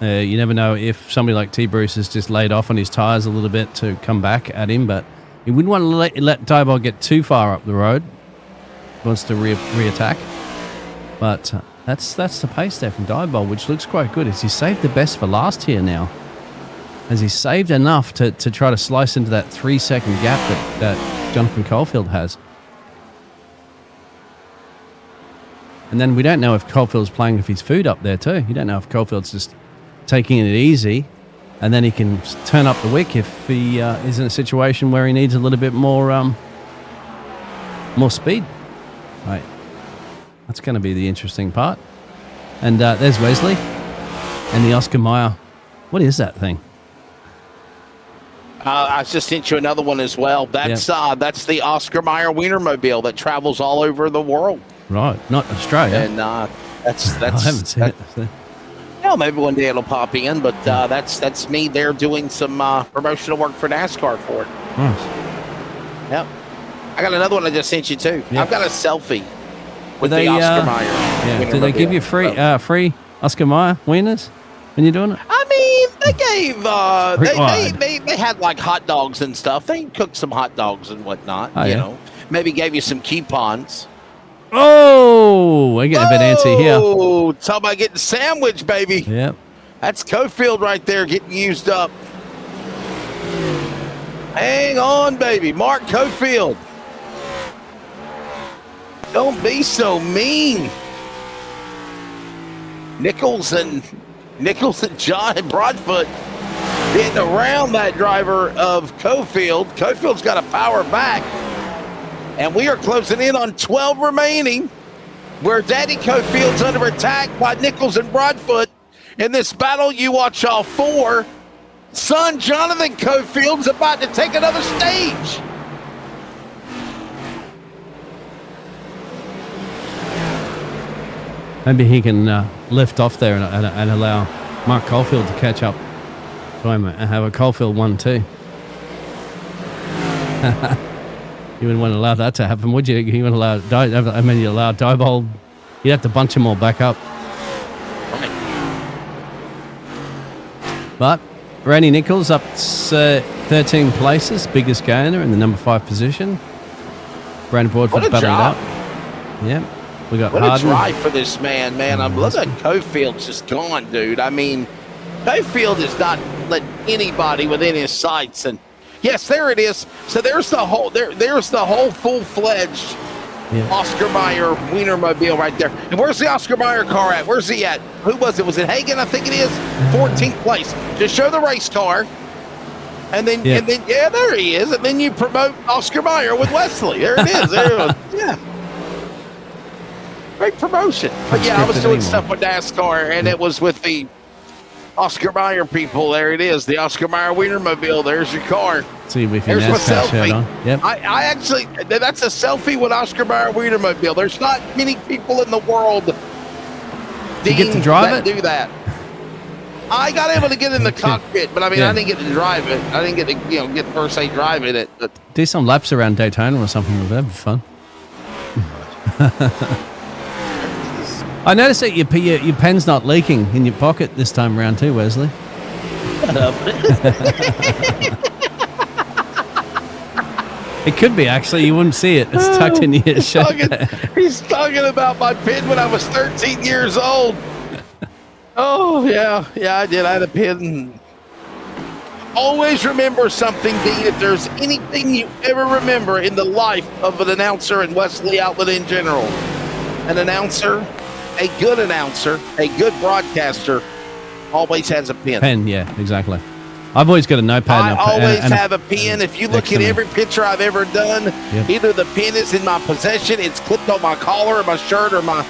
You never know if somebody like T. Bruce has just laid off on his tires a little bit to come back at him, but you wouldn't want to let Diebold get too far up the road. He wants to re-attack. But that's the pace there from Diebold, which looks quite good. Has he saved the best for last here now? Has he saved enough to try to slice into that 3-second gap that Jonathan Caulfield has? And then we don't know if Caulfield's playing with his food up there too. You don't know if Caulfield's just taking it easy, and then he can turn up the wick if he is in a situation where he needs a little bit more speed. Right, that's going to be the interesting part. And there's Wesley and the Oscar Mayer. What is that thing? I just sent you another one as well. That's the Oscar Mayer Wienermobile that travels all over the world. Right, not Australia. And that's I haven't seen it. Well, maybe one day it'll pop in, but that's me there doing some promotional work for NASCAR for it. Nice. Yep. I got another one I just sent you too. Yep. I've got a selfie with the Oscar Mayer. Yeah. Do they give you free Oscar Mayer wieners when you're doing it? I mean, they gave they had like hot dogs and stuff. They cooked some hot dogs and whatnot. Oh, you yeah. know, maybe gave you some coupons. Oh, we're getting a bit antsy here. Oh, talk about getting sandwich, baby. Yep. That's Cofield right there getting used up. Hang on, baby. Mark Cofield. Don't be so mean. Nichols and John and Broadfoot getting around that driver of Cofield. Cofield's got to power back. And we are closing in on 12 remaining, where Daddy Cofield's under attack by Nichols and Broadfoot. In this battle, you watch all four. Son Jonathan Cofield's about to take another stage. Maybe he can lift off there and allow Mark Caulfield to catch up to him and have a Caulfield 1-2. You wouldn't want to allow that to happen, would you? You wouldn't allow you allow Diebold. You'd have to bunch them all back up. But Randy Nichols up 13 places, biggest gainer in the number 5 position. Brandon Broadfoot's battling it up. Yeah. We got what Harden. A drive for this man. Look at Cofield's just gone, dude. I mean, Cofield has not let anybody within his sights. And yes, there it is. So there's the whole full-fledged Oscar Mayer Wienermobile right there. And where's the Oscar Mayer car at? Where's he at? Who was it? Was it Hagen? I think it is. 14th place. Just show the race car. And then, there he is. And then you promote Oscar Mayer with Wesley. There it is. Yeah. Great promotion. But yeah, I was doing stuff with NASCAR, and it was with the Oscar Mayer people. There it is, the Oscar Mayer Wienermobile. There's your car. See if There's my selfie. On. Yep. I actually, that's a selfie with Oscar Mayer Wienermobile. There's not many people in the world, Dean, get to drive that do that. I got able to get in the cockpit, but I mean, I didn't get to drive it. I didn't get to, get per se driving it. But do some laps around Daytona or something. That'd be fun. I noticed that your pen's not leaking in your pocket this time around too, Wesley. It could be, actually. You wouldn't see it. It's tucked in your shirt. He's talking about my pen when I was 13 years old. Oh, yeah. Yeah, I did. I had a pen. Always remember something, Dean. If there's anything you ever remember in the life of an announcer and Wesley Outlet in general, an announcer, a good broadcaster, always has a pen. Yeah, exactly. I've always got a notepad. I always have a pen. If you look at every picture I've ever done, either the pen is in my possession, it's clipped on my collar or my shirt or my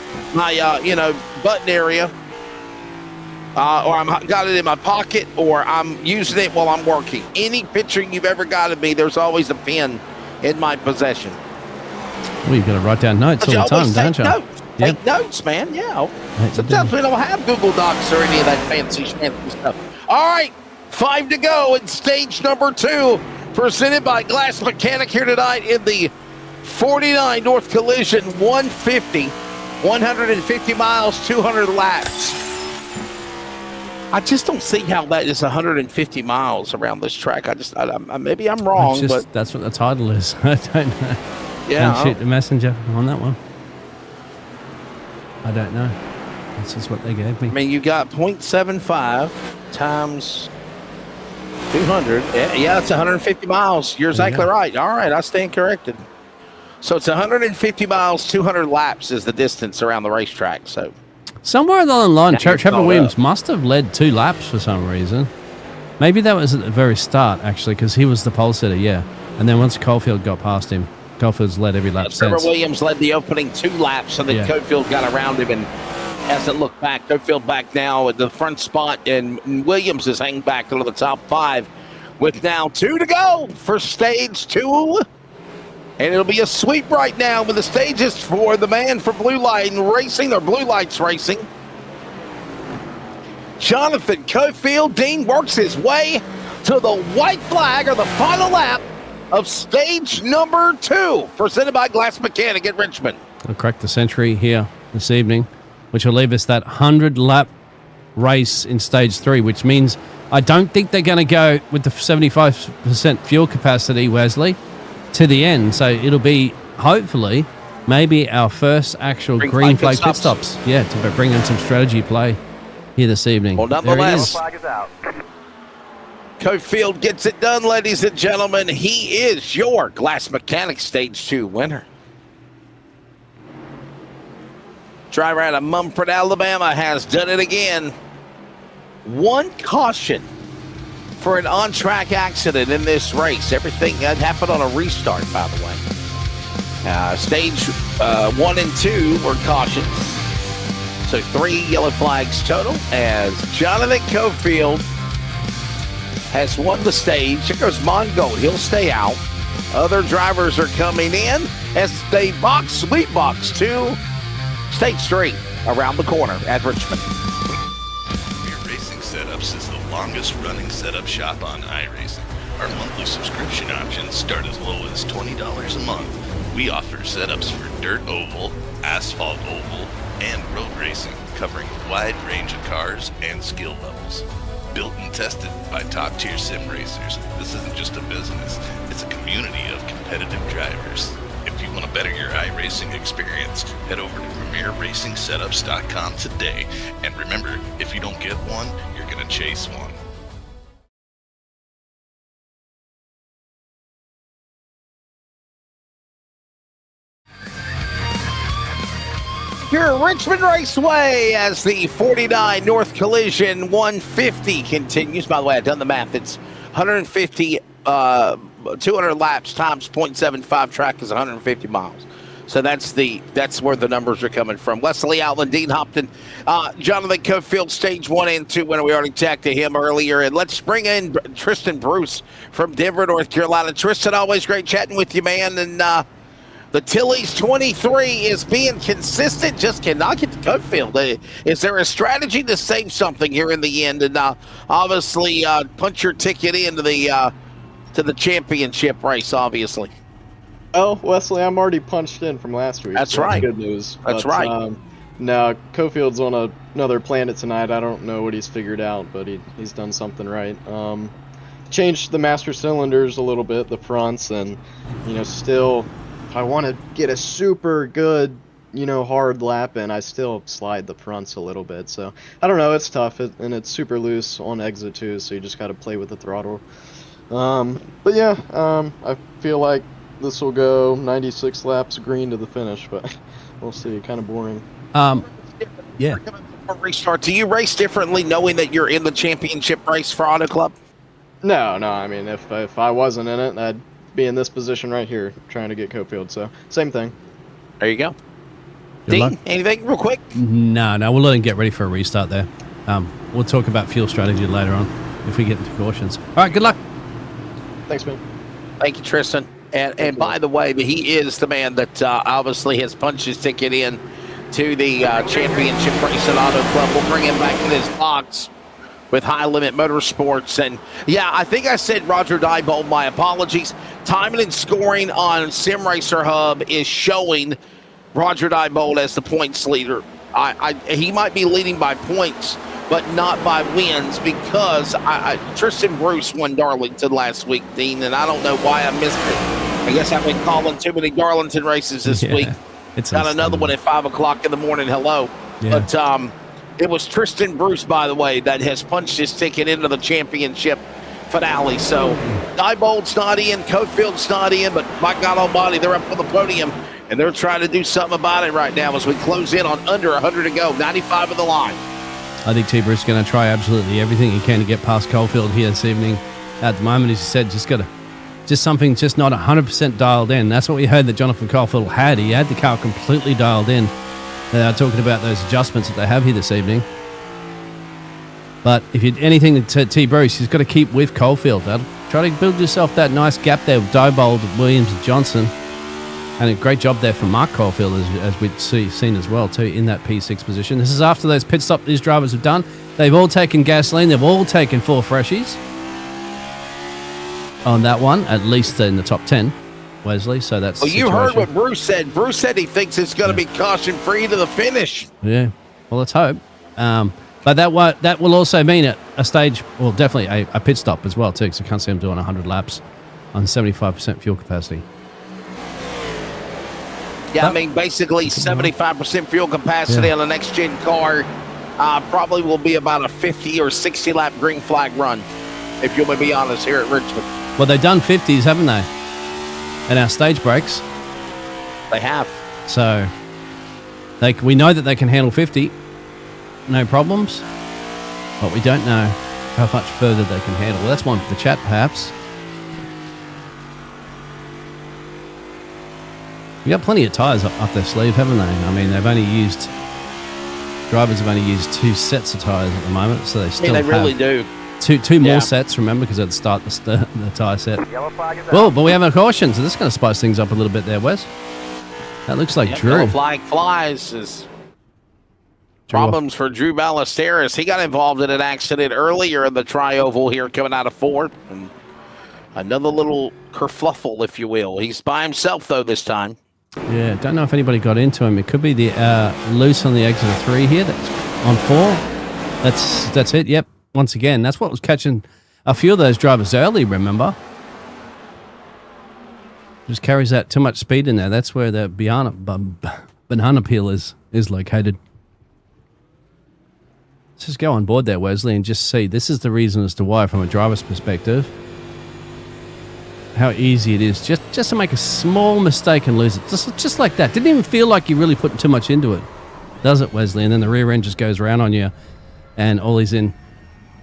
button area, or I've got it in my pocket, or I'm using it while I'm working. Any picture you've ever got of me, there's always a pen in my possession. Well, you've got to write down notes all the time, don't you? Take notes, man. Yeah. Sometimes we don't have Google Docs or any of that fancy stuff. All right, 5 to go in stage number 2, presented by Glass Mechanic here tonight in the 49 North Collision 150 miles, 200 laps. I just don't see how that is 150 miles around this track. Maybe I'm wrong, but that's what the title is. I don't know. Yeah, don't shoot the messenger on that one. I don't know. This is what they gave me. I mean, you got 0.75 times 200. Yeah, it's 150 miles. You're exactly right. All right, I stand corrected. So it's 150 miles, 200 laps is the distance around the racetrack. So somewhere along the line, Trevor Williams must have led 2 laps for some reason. Maybe that was at the very start, actually, because he was the pole sitter, and then once Caulfield got past him, Caulfield's led every lap since. Trevor Williams led the opening 2 laps, and then Cofield got around him and hasn't looked back. Cofield back now at the front spot, and Williams is hanging back to the top 5 with now 2 to go for stage 2. And it'll be a sweep right now with the stages for the man for Blue Lights Racing. Jonathan Cofield. Dean works his way to the white flag, or the final lap of stage number 2, presented by Glass Mechanic at Richmond. We'll crack the century here this evening, which will leave us that 100-lap race in stage 3, which means I don't think they're going to go with the 75% fuel capacity, Wesley, to the end. So it'll be, hopefully, maybe our first actual green flag pit stops. Yeah, to bring in some strategy play here this evening. Well, nonetheless, Cofield gets it done, ladies and gentlemen. He is your Glass Mechanic Stage 2 winner. Driver out of Mumford, Alabama has done it again. One caution for an on-track accident in this race. Everything that happened on a restart, by the way. Stage 1 and 2 were cautions. So 3 yellow flags total as Jonathan Cofield has won the stage. Here goes Mongold. He'll stay out. Other drivers are coming in as they sweep box to Stage 3 around the corner at Richmond. Racing Setups is the longest running setup shop on iRacing. Our monthly subscription options start as low as $20 a month. We offer setups for dirt oval, asphalt oval, and road racing, covering a wide range of cars and skill levels. Built and tested by top-tier sim racers, this isn't just a business, it's a community of competitive drivers. If you want to better your iRacing experience, head over to PremierRacingSetups.com today. And remember, if you don't get one, you're going to chase one. Here at Richmond Raceway as the 49 North Collision 150 continues. By the way, I've done the math. It's 150, 200 laps times 0.75 track is 150 miles. So that's where the numbers are coming from. Wesley Outland, Dean Hopton, Jonathan Cofield, Stage 1 and 2 winner. We already talked to him earlier. And let's bring in Tristan Bruce from Denver, North Carolina. Tristan, always great chatting with you, man. And the Tilly's 23 is being consistent, just cannot get to Cofield. Is there a strategy to save something here in the end and obviously punch your ticket into the to the championship race, obviously? Oh, Wesley, I'm already punched in from last week. That's so right. Good news. That's right. No, Cofield's on another planet tonight. I don't know what he's figured out, but he's done something right. Changed the master cylinders a little bit, the fronts, and still, if I want to get a super good, hard lap in, I still slide the fronts a little bit. So I don't know. It's tough, and it's super loose on exit too. So you just got to play with the throttle. But yeah, I feel like this will go 96 laps green to the finish, but we'll see. Kind of boring. Yeah. Restart. Do you race differently knowing that you're in the championship race for Auto Club? No. I mean, if I wasn't in it, I'd be in this position right here trying to get Cofield. So same thing. There you go. Good Dean, luck. anything real quick? No, we'll let him get ready for a restart there. We'll talk about fuel strategy later on if we get into cautions. All right, good luck. Thanks, man. Thank you, Tristan. And by the way, he is the man that obviously has punched his ticket in to the championship race at Auto Club. We'll bring him back in his box with High Limit Motorsports. And yeah, I think I said Roger Diebold. My apologies. Timing and scoring on Sim Racer Hub is showing Roger Diebold as the points leader. He might be leading by points, but not by wins, because Tristan Bruce won Darlington last week, Dean, and I don't know why I missed it. I guess I've been calling too many Darlington races this week. Got another one at 5 o'clock in the morning. Hello. Yeah. But it was Tristan Bruce, by the way, that has punched his ticket into the championship finale. So Diebold's not in, Cofield's not in, but my God almighty, they're up on the podium, and they're trying to do something about it right now as we close in on under 100 to go, 95 of the line. I think T. Bruce is going to try absolutely everything he can to get past Cofield here this evening. At the moment, as you said, just something just not 100% dialed in. That's what we heard that Jonathan Cofield had. He had the car completely dialed in. They're talking about those adjustments that they have here this evening. But if you anything to T. Bruce, he's got to keep with Cofield. Try to build yourself that nice gap there with Diebold, Williams, and Johnson. And a great job there from Mark Caulfield, as we've seen as well, too, in that P6 position. This is after those pit stops these drivers have done. They've all taken gasoline. They've all taken 4 freshies on that one, at least in the top 10, Wesley. So that's. Well, you heard what Bruce said. Bruce said he thinks it's going to be caution-free to the finish. Yeah. Well, let's hope. But that will also mean a stage, well, definitely a pit stop as well, too, because I can't see him doing 100 laps on 75% fuel capacity. Yeah, I mean, basically 75% fuel capacity on a next-gen car probably will be about a 50 or 60-lap green flag run. if you want to be honest, here at Richmond. Well, they've done 50s, haven't they? And our stage breaks. They have. So we know that they can handle 50. No problems. But we don't know how much further they can handle. Well, that's one for the chat, perhaps. We got plenty of tyres up their sleeve, haven't they? I mean, drivers have only used 2 sets of tyres at the moment, so they still they really do. Two more sets, remember, because at the start the tyre set. Well, but we have a caution, so this is going to spice things up a little bit there, Wes. That looks like Drew. Yellow flag flies is problems for Drew Ballesteros. He got involved in an accident earlier in the tri-oval here coming out of Ford. And another little kerfluffle, if you will. He's by himself, though, this time. Yeah, don't know if anybody got into him. It could be the loose on the exit of 3 here. That's on 4. That's it. Yep. Once again, that's what was catching a few of those drivers early, remember? Just carries that too much speed in there. That's where the banana peel is located. Let's just go on board there, Wesley, and just see. This is the reason as to why, from a driver's perspective, how easy it is just to make a small mistake and lose it. Just like that. Didn't even feel like you really put too much into it. Does it, Wesley? And then the rear end just goes around on you, and Ollie's in.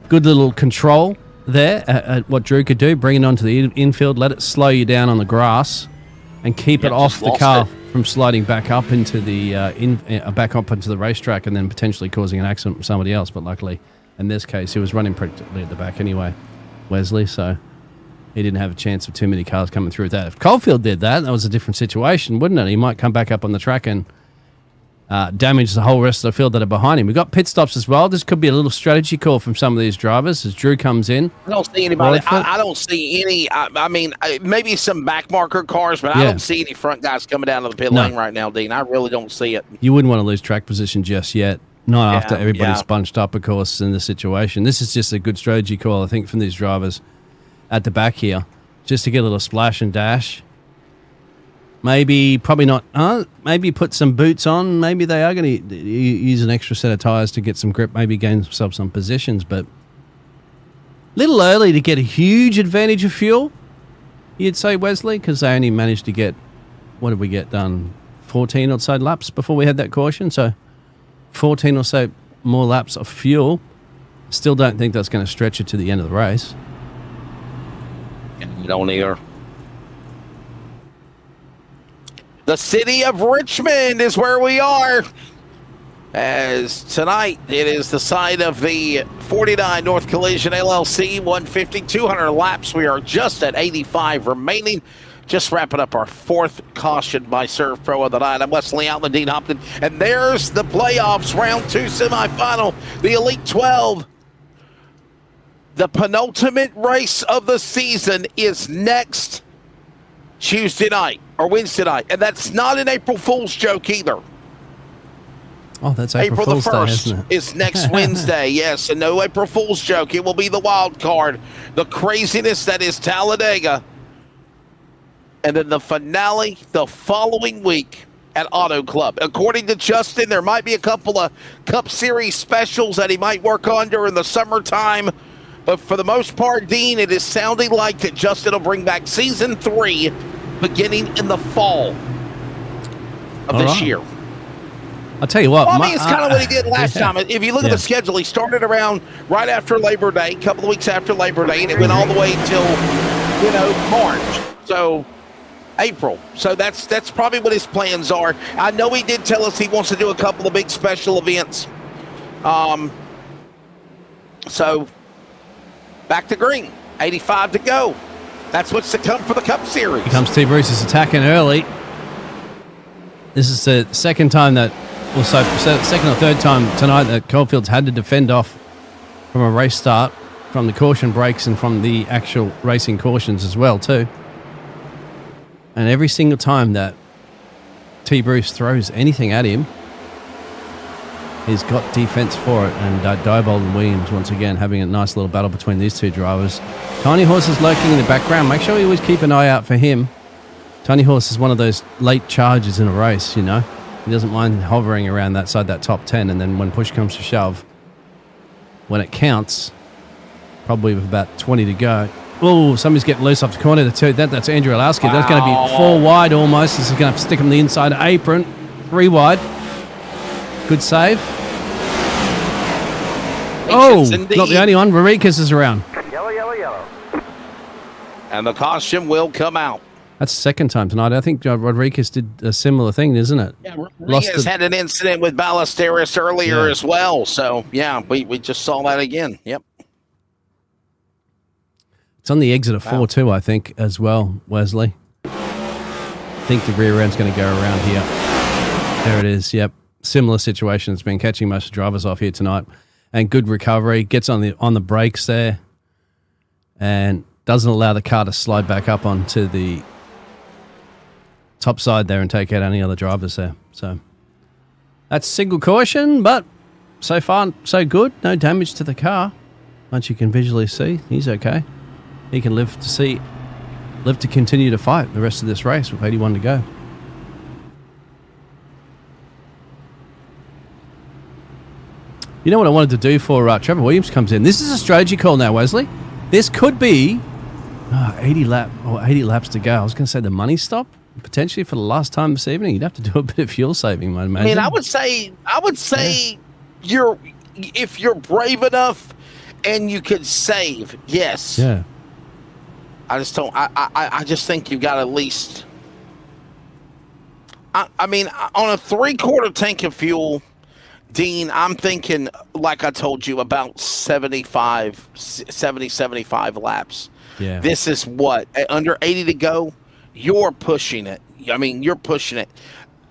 Good little control there at what Drew could do. Bring it onto the infield, let it slow you down on the grass, and keep it off the car from sliding back up into the back up into the racetrack, and then potentially causing an accident with somebody else. But luckily, in this case, he was running practically at the back anyway, Wesley. So he didn't have a chance of too many cars coming through that. If Caulfield did that was a different situation, wouldn't it? He might come back up on the track and damage the whole rest of the field that are behind him. We've got pit stops as well. This could be a little strategy call from some of these drivers as Drew comes in. I don't see anybody. I don't see any. I mean, maybe some back marker cars, but I don't see any front guys coming down to the pit lane right now, Dean. I really don't see it. You wouldn't want to lose track position just yet. Not after everybody's bunched up, of course, in the situation. This is just a good strategy call, I think, from these drivers at the back here, just to get a little splash and dash. Maybe, probably not. Maybe put some boots on. Maybe they are going to use an extra set of tyres to get some grip, maybe gain themselves some positions, but a little early to get a huge advantage of fuel, you'd say, Wesley, because they only managed to get, what did we get done, 14 or so laps before we had that caution, so 14 or so more laps of fuel. Still don't think that's going to stretch it to the end of the race. You don't either. The city of Richmond is where we are. As tonight, it is the site of the 49 North Collision LLC, 150, 200 laps. We are just at 85 remaining. Just wrapping up our 4th caution by Serve Pro of the night. I'm Wesley Outland, Dean Hopton. And there's the playoffs, round 2 semifinal, the Elite 12. The penultimate race of the season is next Tuesday night or Wednesday night, and that's not an April Fool's joke either. Oh, that's April Fool's the 1st Day, isn't it? is next Wednesday. Yes, and no April Fool's joke. It will be the wild card, the craziness that is Talladega, and then the finale the following week at Auto Club. According to Justin, there might be a couple of Cup Series specials that he might work on during the summertime. But for the most part, Dean, it is sounding like that Justin will bring back Season 3 beginning in the fall of this year. I'll tell you what. Well, I mean, it's kind of what he did last time. If you look at the schedule, he started around right after Labor Day, a couple of weeks after Labor Day, and it went all the way until, March. So, April. So that's probably what his plans are. I know he did tell us he wants to do a couple of big special events. So, back to green. 85 to go. That's what's to come for the Cup Series. Here comes T. Bruce is attacking early. This is the second time that, second or third time tonight that Caulfield's had to defend off from a race start, from the caution breaks and from the actual racing cautions as well too. And every single time that T. Bruce throws anything at him, he's got defense for it. And Diebold and Williams, once again, having a nice little battle between these two drivers. Tiny Horse is lurking in the background. Make sure you always keep an eye out for him. Tiny Horse is one of those late chargers in a race, He doesn't mind hovering around that side, that top 10. And then when push comes to shove, when it counts, probably with about 20 to go. Oh, somebody's getting loose off the corner. That's Andrew Alowski. That's going to be 4 wide almost. This is going to stick him the inside apron. 3 wide. Good save. Oh, not the only one. Rodriguez is around. Yellow. And the caution will come out. That's the second time tonight. I think Rodriguez did a similar thing, isn't it? Yeah, Rodriguez had an incident with Ballesteros earlier as well. So, yeah, we just saw that again. Yep. It's on the exit of 4 too, I think, as well, Wesley. I think the rear end's going to go around here. There it is, yep. Similar situation. It's been catching most of the drivers off here tonight. And good recovery. Gets on the brakes there. And doesn't allow the car to slide back up onto the top side there and take out any other drivers there. So that's single caution, but so far, so good. No damage to the car. Once you can visually see, he's okay. He can live to continue to fight the rest of this race with 81 to go. You know what I wanted to do for Trevor Williams comes in? This is a strategy call now, Wesley. This could be 80 laps to go. I was going to say the money stop, potentially for the last time this evening. You'd have to do a bit of fuel saving, I imagine. I mean, I would say if you're brave enough and you could save, yes. Yeah. I just don't. I just think you've got at least. I mean, on a 3/4 tank of fuel, Dean, I'm thinking, like I told you, about 75 laps. Yeah. This is what, under 80 to go, you're pushing it. I mean, you're pushing it.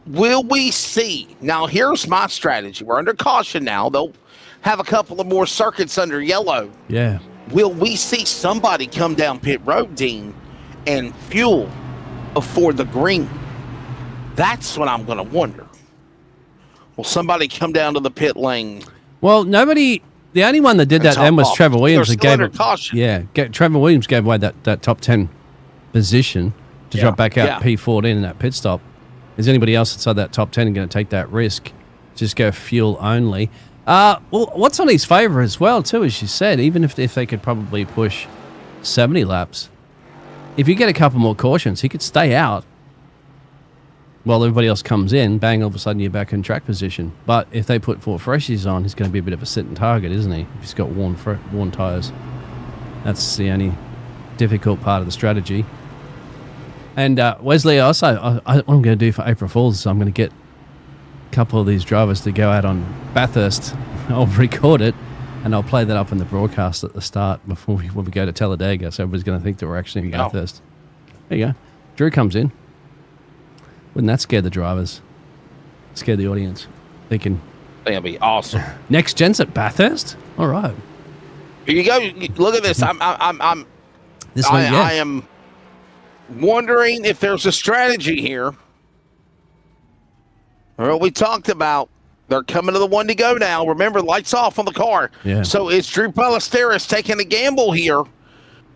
Will we see? Now, here's my strategy. We're under caution now. They'll have a couple of more circuits under yellow. Yeah. Will we see somebody come down pit road, Dean, and fuel before the green? That's what I'm going to wonder. Will somebody come down to the pit lane? Well, nobody. The only one that did that then was Trevor Williams. They're still under caution. Yeah, Trevor Williams gave away that top 10 position to drop back out P14 in that pit stop. Is anybody else inside that top 10 going to take that risk? Just go fuel only. Well, what's on his favour as well, too, as you said, even if they could probably push 70 laps, if you get a couple more cautions, he could stay out while everybody else comes in, bang, all of a sudden you're back in track position. But if they put 4 freshies on, he's going to be a bit of a sitting target, isn't he? If he's got worn tyres. That's the only difficult part of the strategy. And Wesley, also, what I'm going to do for April Fools is I'm going to get a couple of these drivers to go out on Bathurst. I'll record it, and I'll play that up in the broadcast at the start when we go to Talladega, so everybody's going to think that we're actually in Bathurst. There you go. Drew comes in. Wouldn't that scare the drivers? Scare the audience. Thinking, that'll be awesome. Next gen's at Bathurst? All right. Here you go. Look at this. I am wondering if there's a strategy here. Well, we talked about they're coming to the 1 to go now. Remember, lights off on the car. Yeah. So it's Drew Ballesteros taking a gamble here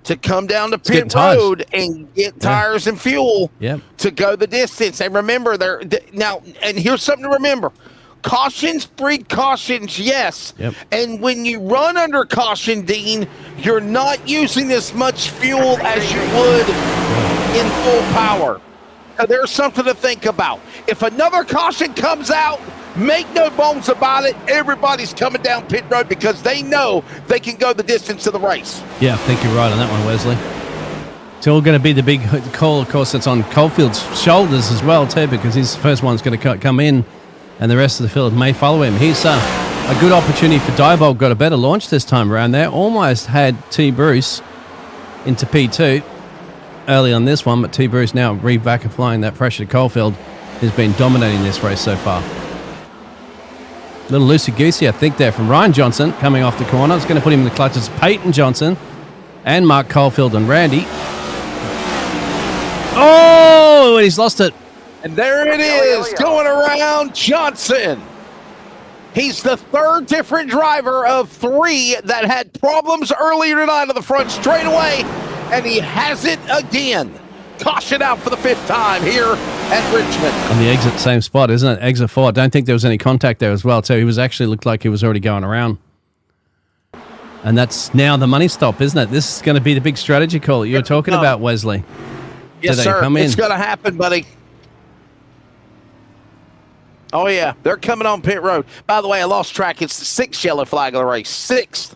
to come down to pit road and get tires and fuel to go the distance. And remember, now, and here's something to remember. Cautions breed cautions, yes. Yep. And when you run under caution, Dean, you're not using as much fuel as you would in full power. Now, there's something to think about. If another caution comes out, make no bones about it, everybody's coming down pit road because they know they can go the distance of the race. Yeah, I think you're right on that one, Wesley. It's all going to be the big call, of course, that's on Caulfield's shoulders as well, too, because his first one's going to come in and the rest of the field may follow him. He's a good opportunity for Diebold. Got a better launch this time around there. Almost had T. Bruce into P2 early on this one, but T. Bruce now back applying that pressure to Caulfield. Has been dominating this race so far. Little loosey-goosey, I think, there from Ryan Johnson coming off the corner. It's going to put him in the clutches of Peyton Johnson and Mark Caulfield and Randy. Oh, and he's lost it. And there it is, going around Johnson. He's the third different driver of 3 that had problems earlier tonight on the front straightaway, and he has it again. Caution out for the 5th time here at Richmond. On the exit, same spot, isn't it? Exit 4. I don't think there was any contact there as well, too. He was actually looked like he was already going around. And that's now the money stop, isn't it? This is going to be the big strategy call that you were talking about, Wesley. Yes, sir. It's going to happen, buddy. Oh, yeah. They're coming on pit road. By the way, I lost track. It's the 6th yellow flag of the race. 6th.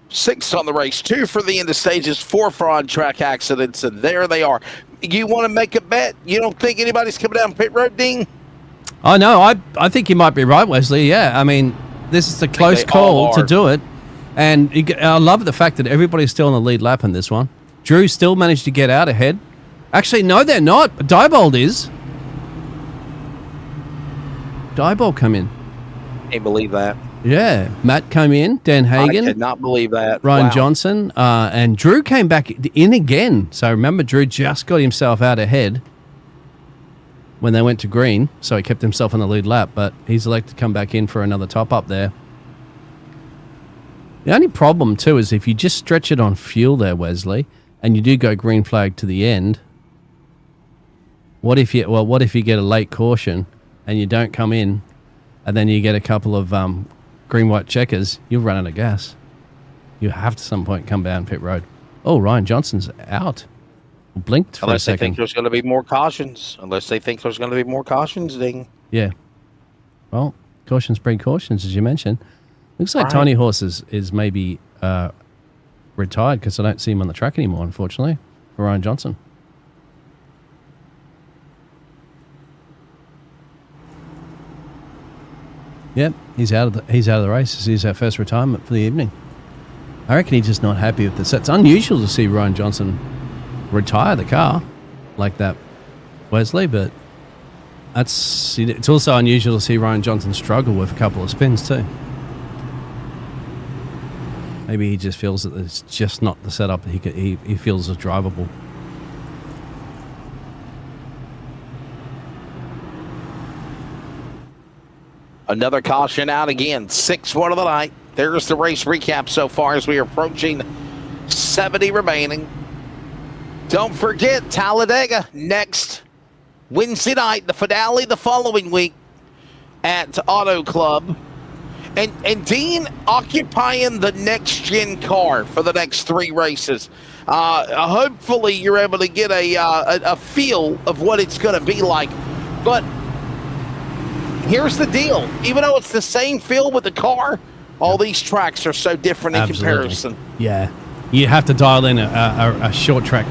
6th on the race. 2 for the end of stages. 4 for on-track accidents. And there they are. You want to make a bet? You don't think anybody's coming down pit road, Dean? Oh, no. I think you might be right, Wesley. Yeah. I mean, this is a close call to do it. And I love the fact that everybody's still on the lead lap in this one. Drew still managed to get out ahead. Actually, no, they're not. Diebold is. Diebold come in. Can't believe that. Yeah. Matt came in. Dan Hagen. I could not believe that. Ryan Johnson. And Drew came back in again. So remember, Drew just got himself out ahead when they went to green. So he kept himself on the lead lap. But he's elected to come back in for another top up there. The only problem, too, is if you just stretch it on fuel there, Wesley, and you do go green flag to the end, what if you get a late caution and you don't come in, and then you get a couple of green-white checkers, you'll run out of gas. You have to some point come down pit road. Oh, Ryan Johnson's out. Blinked for a second. Unless they think there's going to be more cautions. Ding. Yeah. Well, cautions breed cautions, as you mentioned. Looks like Tiny Horse is maybe retired because I don't see him on the track anymore, unfortunately, for Ryan Johnson. Yep, he's out of the race. This is our first retirement for the evening. I reckon he's just not happy with this. It's unusual to see Ryan Johnson retire the car like that, Wesley, but it's also unusual to see Ryan Johnson struggle with a couple of spins too. Maybe he just feels that it's just not the setup that he feels is drivable. Another caution out again. 6-1 of the night. There's the race recap so far as we are approaching 70 remaining. Don't forget Talladega next Wednesday night, the finale the following week at Auto Club. And Dean occupying the next-gen car for the next 3 races. Hopefully you're able to get a feel of what it's going to be like. But here's the deal. Even though it's the same feel with the car, all these tracks are so different in comparison. Yeah. You have to dial in a short track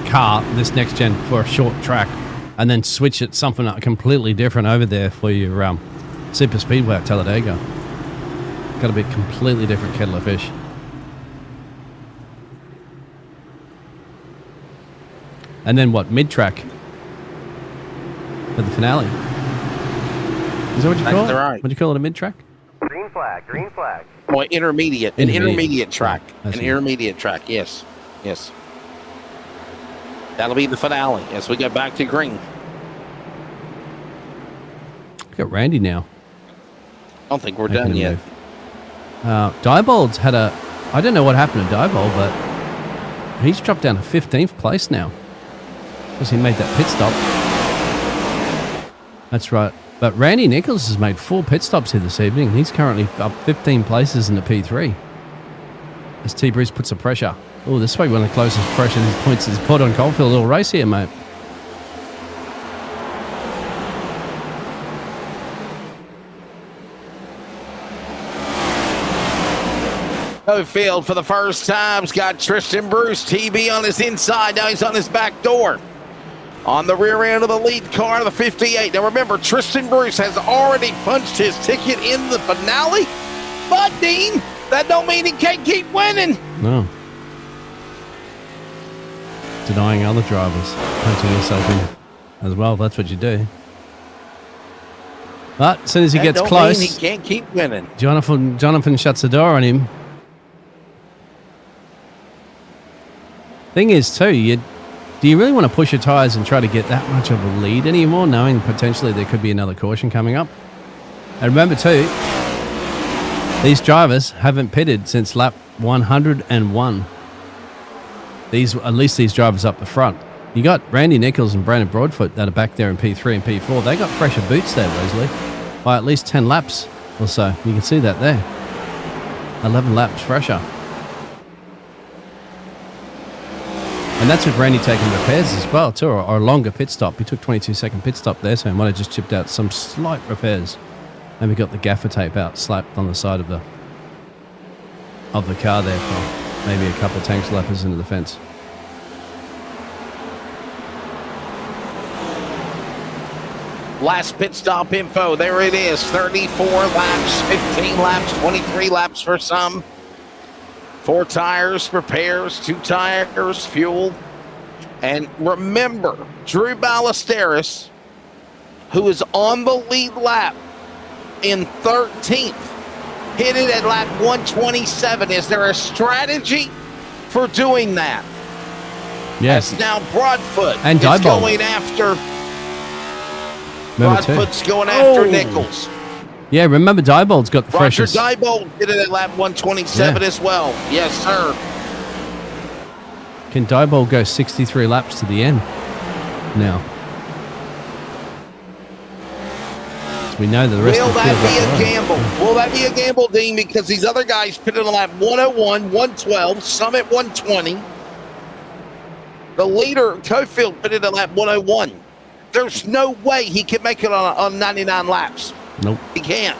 car, this next-gen, for a short track, and then switch it something completely different over there for your super speedway at Talladega. Got to be a completely different kettle of fish. And then what? Mid-track for the finale. Is that what you call it? Right. What do you call it? A mid-track? Green flag. Green flag. Well, intermediate. An intermediate track. An intermediate track. Yes. Yes. That'll be the finale as we go back to green. We've got Randy now. I don't think we're done yet. Diebold's had I don't know what happened to Diebold, but he's dropped down to 15th place now because he made that pit stop. That's right. But Randy Nichols has made 4 pit stops here this evening, and he's currently up 15 places in the P3 as T. Bruce puts the pressure. Oh, this way one of the closest pressure points is put on Coalfield. A little race here, mate. Coalfield for the first time's got Tristan Bruce, TB on his inside. Now he's on his back door. On the rear end of the lead car, the 58. Now remember, Tristan Bruce has already punched his ticket in the finale. But, Dean, that don't mean he can't keep winning. No. Denying other drivers, punching yourself in as well. That's what you do. But as soon as he gets close, he can't keep winning. Jonathan shuts the door on him. Thing is, too, do you really want to push your tyres and try to get that much of a lead anymore, knowing potentially there could be another caution coming up? And remember, too, these drivers haven't pitted since lap 101. At least these drivers up the front. You got Randy Nichols and Brandon Broadfoot that are back there in P3 and P4. They got fresher boots there, Wesley, by at least 10 laps or so. You can see that there. 11 laps fresher. And that's with Randy taking repairs as well, too, or a longer pit stop. He took 22-second pit stop there, so he might have just chipped out some slight repairs. And we got the gaffer tape out, slapped on the side of the car there for maybe a couple of tank slappers into the fence. Last pit stop info. There it is. 34 laps, 15 laps, 23 laps for some. 4 tires, repairs, 2 tires, fuel. And remember, Drew Ballesteros, who is on the lead lap in 13th, hit it at lap 127. Is there a strategy for doing that? Yes. As now Broadfoot and is going after. Broadfoot's going after Nichols. Yeah, remember Diebold's got the Roger freshest. Diebold did it at lap 127 as well. Yes, sir. Can Diebold go 63 laps to the end now? So we know that the rest Will of the that field be a gamble? Will that be a gamble, Dean? Because these other guys pitted on lap 101, 112, some at 120. The leader, Cofield, pitted at lap 101. There's no way he can make it on 99 laps. Nope. He can't.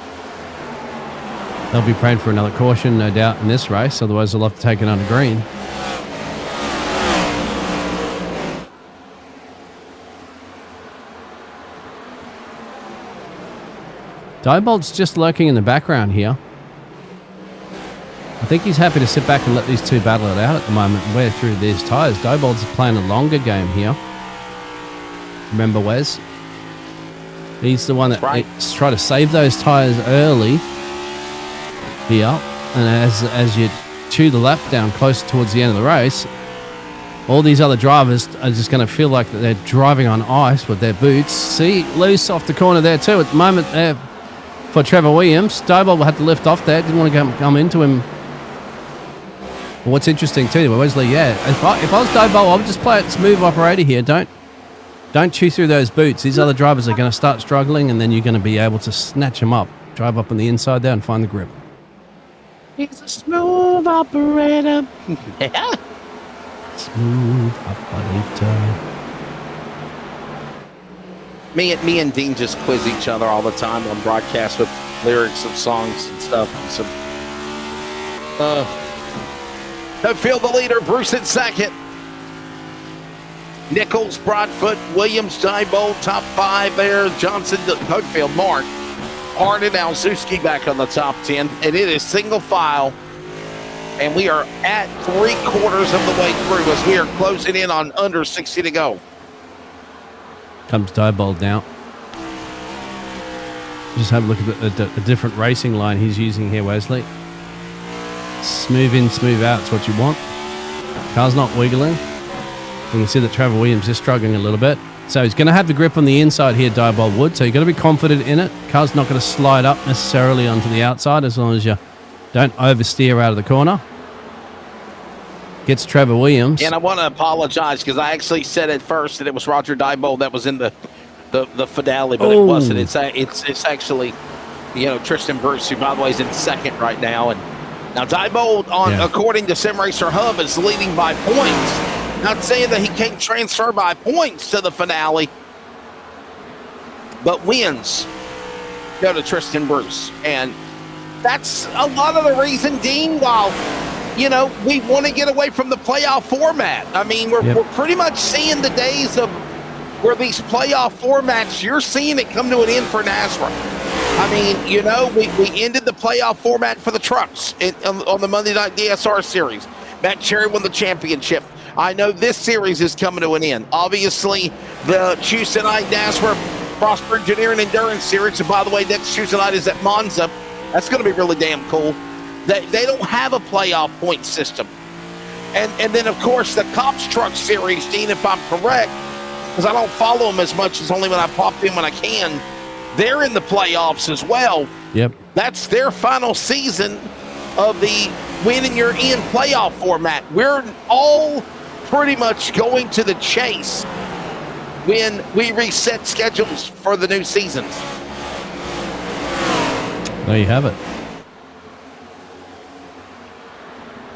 They'll be praying for another caution, no doubt, in this race. Otherwise, they'll have to take it under green. Diebold's just lurking in the background here. I think he's happy to sit back and let these two battle it out at the moment and wear through these tyres. Diebold's playing a longer game here. Remember, Wes? He's the one that try to save those tyres early here. And as you chew the lap down closer towards the end of the race, all these other drivers are just going to feel like that they're driving on ice with their boots. See, loose off the corner there too. At the moment there for Trevor Williams, Diebold had to lift off there. Didn't want to come into him. What's interesting too, Wesley, if I was Diebold, I would just play it smooth operator here. Don't chew through those boots. These other drivers are going to start struggling, and then you're going to be able to snatch them up. Drive up on the inside there and find the grip. He's a smooth operator. Smooth operator. Me and Dean just quiz each other all the time on broadcast with lyrics of songs and stuff. So, Cofield the leader, Bruce in second. Nichols, Broadfoot, Williams, Diebold, top 5 there. Johnson, Cofield, Mark. Hardin, Alzuski back on the top 10. And it is single file. And we are at 3/4 of the way through as we are closing in on under 60 to go. Comes Diebold now. Just have a look at the different racing line he's using here, Wesley. Smooth in, smooth out is what you want. Car's not wiggling. You can see that Trevor Williams is struggling a little bit. So he's going to have the grip on the inside here, Diebold would. So you've got to be confident in it. Car's not going to slide up necessarily onto the outside as long as you don't oversteer out of the corner. Gets Trevor Williams. And I want to apologize because I actually said at first that it was Roger Diebold that was in the finale, but it wasn't. It's actually, Tristan Bruce, who, by the way, is in second right now. And now Diebold, according to Sim Racer Hub, is leading by points. Not saying that he can't transfer by points to the finale, but wins go to Tristan Bruce. And that's a lot of the reason, Dean, while, we want to get away from the playoff format. I mean, we're pretty much seeing the days of where these playoff formats, you're seeing it come to an end for NASRA. I mean, we ended the playoff format for the trucks on the Monday Night DSR series. Matt Cherry won the championship. I know this series is coming to an end. Obviously, the Tuesday night NASRA Prosper Engineering Endurance Series, and by the way, next Tuesday night is at Monza. That's going to be really damn cool. They don't have a playoff point system. And then, of course, the C.O.P.S Truck Series, Dean, if I'm correct, because I don't follow them as much as only when I pop in when I can, they're in the playoffs as well. Yep. That's their final season of the win and you're in playoff format. We're all pretty much going to the chase when we reset schedules for the new seasons. There you have it.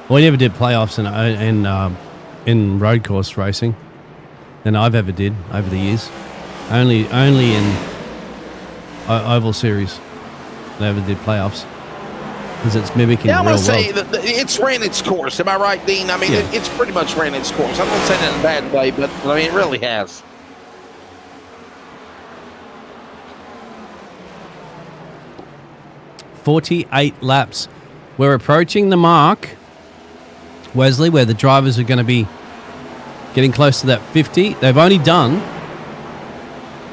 We never did playoffs in road course racing than I've ever did over the years. Only in oval series they ever did playoffs because it's mimicking Yeah, I'm the real going to say world. that it's ran its course. Am I right, Dean? I mean, Yeah. it's pretty much ran its course. I'm not saying it in a bad way, but I mean, it really has. "48 laps. We're approaching the mark, Wesley, where the drivers are going to be getting close to that 50. They've only done,